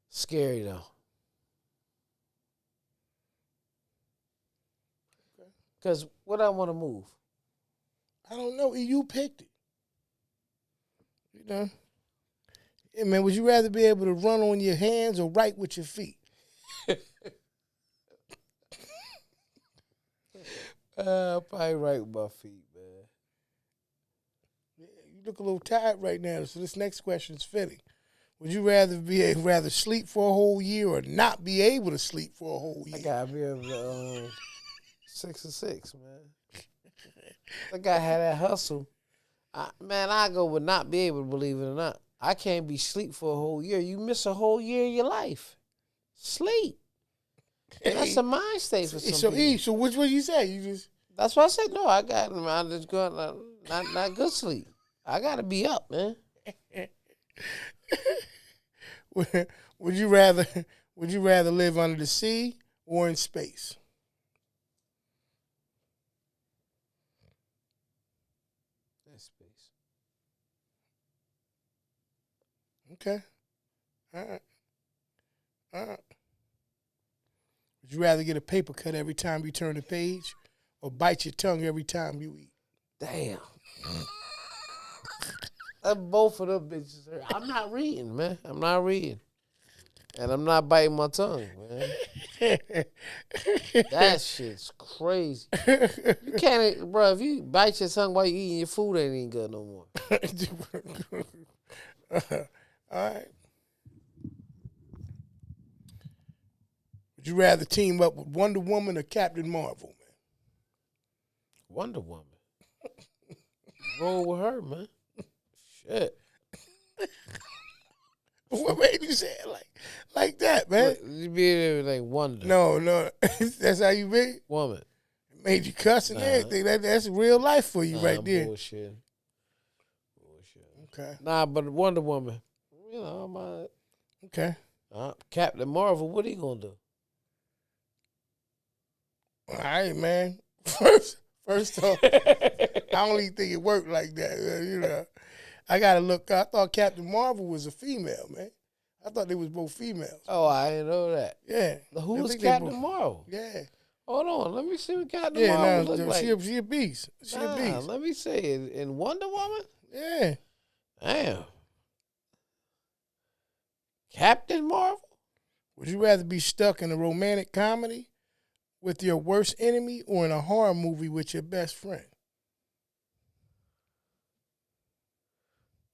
Scary, though. Okay. Because what I want to move? I don't know. You picked it. You know? Yeah, man, would you rather be able to run on your hands or write with your feet? Probably right with my feet, man. Yeah, you look a little tired right now, so this next question is fitting. Would you rather sleep for a whole year or not be able to sleep for a whole year? I gotta be able to 6 and 6, man. That guy had that hustle. I go with not be able to, believe it or not. I can't be sleep for a whole year. You miss a whole year of your life. Sleep. That's a mind state for some people. So which one you say? You just That's why I said no. I'm just going not good sleep. I gotta be up, man. would you rather live under the sea or in space? That's space. Okay. All right. Would you rather get a paper cut every time you turn the page or bite your tongue every time you eat? Damn. Both of them bitches hurt. I'm not reading, man. I'm not reading. And I'm not biting my tongue, man. That shit's crazy. You can't, bro, if you bite your tongue while you eating, your food ain't even good no more. All right. Would you rather team up with Wonder Woman or Captain Marvel, man? Wonder Woman. Roll with her, man. Shit. What made you say it like that, man? You be like Wonder. No. That's how you be? Woman. Made you cuss and everything. That's real life for you right there. Bullshit. Okay. Nah, but Wonder Woman. You know, Okay. Captain Marvel, what he gonna do? All right, man. First off, I don't even think it worked like that. You know, I gotta look. I thought Captain Marvel was a female, man. I thought they was both females. Oh, I didn't know that. Yeah. Who I was think they Captain both- Marvel? Yeah. Hold on, let me see what Captain Yeah. Marvel No, look like. she a beast. She a beast. Let me see it. In Wonder Woman? Yeah. Damn. Captain Marvel? Would you rather be stuck in a romantic comedy with your worst enemy or in a horror movie with your best friend?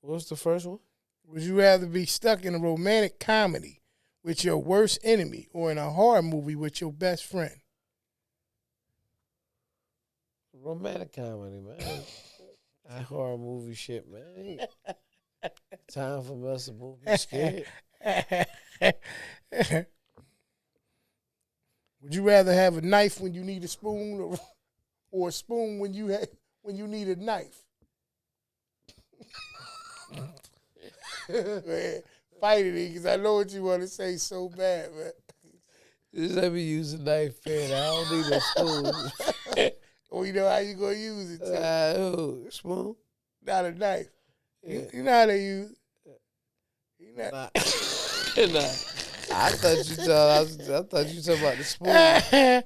What's the first one? Would you rather be stuck in a romantic comedy with your worst enemy or in a horror movie with your best friend? Romantic comedy, man. That horror movie shit, man. Time for us to be scared. Would you rather have a knife when you need a spoon or a spoon when you need a knife? Man, fight it, because I know what you want to say so bad, man. Just let me use a knife pen. I don't need a spoon. Oh, you know how you gonna use it too. Spoon? Not a knife. Yeah. You know how they use it. You know. Nah. Nah. I thought you talking about the spoon.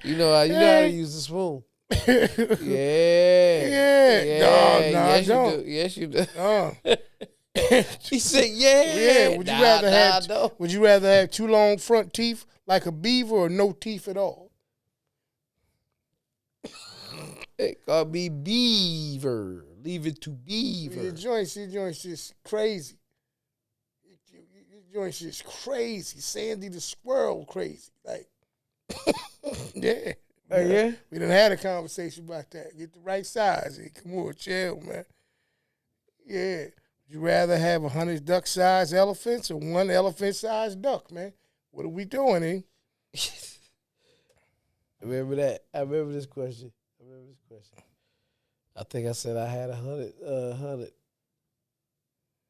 You know how to use the spoon. Yeah. Yeah. No, I yes, you don't. do. Yes, you do. Oh. He said, yeah. Yeah. Would you rather have two long front teeth like a beaver or no teeth at all? It gotta be Beaver. Leave it to Beaver. Your joints just crazy. Your joints just crazy. Sandy the squirrel crazy. Like, yeah. Oh, yeah? We done had a conversation about that. Get the right size. Hey, come on, chill, man. Yeah. Would you rather have 100 duck-sized elephants or one elephant-sized duck, man? What are we doing, eh? Remember that? I remember this question. I think I said I had 100.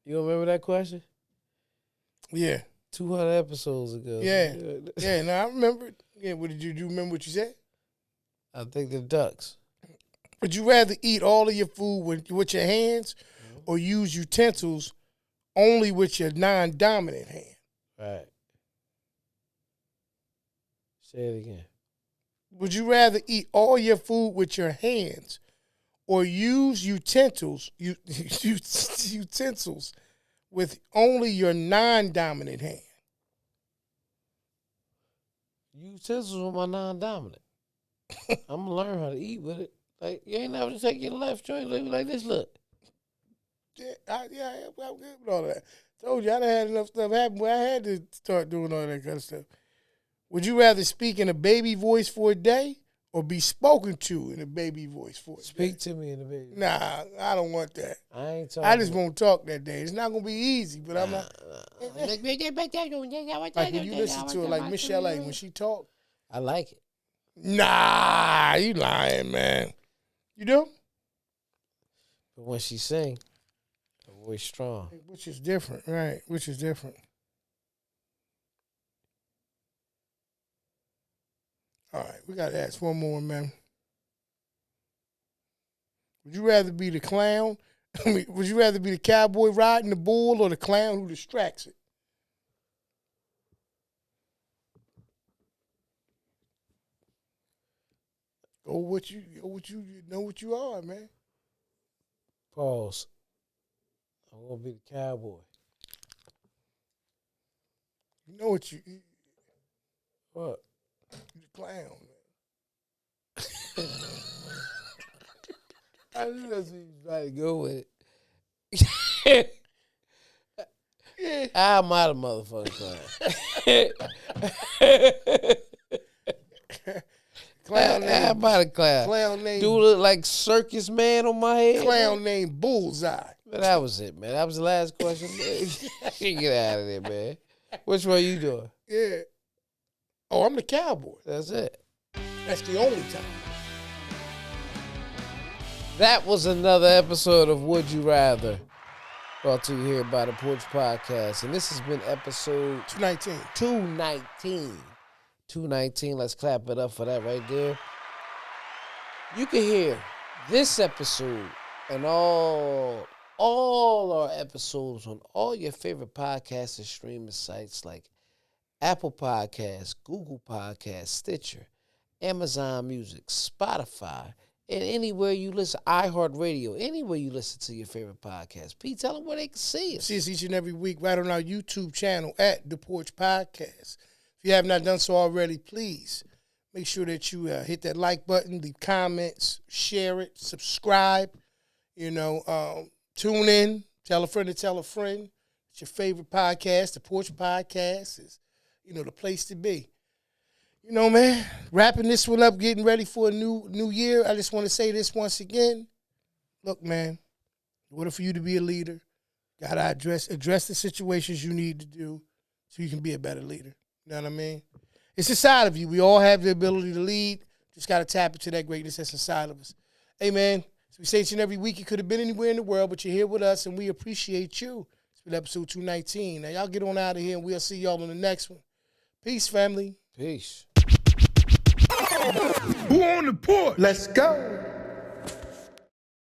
You don't remember that question? Yeah. 200 episodes ago. Yeah. Yeah, no, I remember it. Yeah, what did you do? Remember what you said? I think the ducks. Would you rather eat all of your food with your hands or use utensils only with your non-dominant hand? Right. Say it again. Would you rather eat all your food with your hands or use utensils with only your non-dominant hand? Utensils with my non-dominant. I'm gonna learn how to eat with it. Like, you ain't never take your left joint like this. Look. Yeah, I'm good with all that. Told you I done had enough stuff happen where I had to start doing all that kind of stuff. Would you rather speak in a baby voice for a day or be spoken to in a baby voice for a day? Speak to me in the baby. Nah, I don't want that. I ain't talking. I just won't talk that day. It's not gonna be easy, but I'm not. Like when you listen to her, like Michelle, like when she talk. I like it. Nah, you lying, man. You do? But when she sing, her voice strong. Which is different, right? Which is different. All right, we got to ask one more, man. Would you rather be the clown? Would you rather be the cowboy riding the bull or the clown who distracts it? Go what you know what you are, man. Pause. I want to be the cowboy. You know what you What? the clown, man. I knew that's where you was about to go with it. I'm out of motherfucking Clown I'm named out of clown. clown named Dude look like Circus Man on my head. clown named Bullseye. Man, that was it, man. That was the last question. Get out of there, man. Which one you doing? Yeah. Oh, I'm the cowboy. That's it. That's the only time. That was another episode of Would You Rather, brought to you here by the Porch Podcast. And this has been episode 219. 219. 219. Let's clap it up for that right there. You can hear this episode and all our episodes on all your favorite podcast and streaming sites like Apple Podcasts, Google Podcasts, Stitcher, Amazon Music, Spotify, and anywhere you listen, iHeartRadio, anywhere you listen to your favorite podcast. Pete, tell them where they can see us. See us each and every week right on our YouTube channel at The Porch Podcast. If you have not done so already, please make sure that you hit that like button, leave comments, share it, subscribe. Tune in, tell a friend to tell a friend. It's your favorite podcast. The Porch Podcast is, the place to be. Man, wrapping this one up, getting ready for a new year. I just want to say this once again. Look, man, in order for you to be a leader, gotta address the situations you need to do so you can be a better leader. You know what I mean? It's inside of you. We all have the ability to lead. Just gotta tap into that greatness that's inside of us. Hey, man, as we say each and every week, you could have been anywhere in the world, but you're here with us, and we appreciate you. It's been episode 219. Now, y'all get on out of here, and we'll see y'all on the next one. Peace, family. Peace. Who on the porch? Let's go.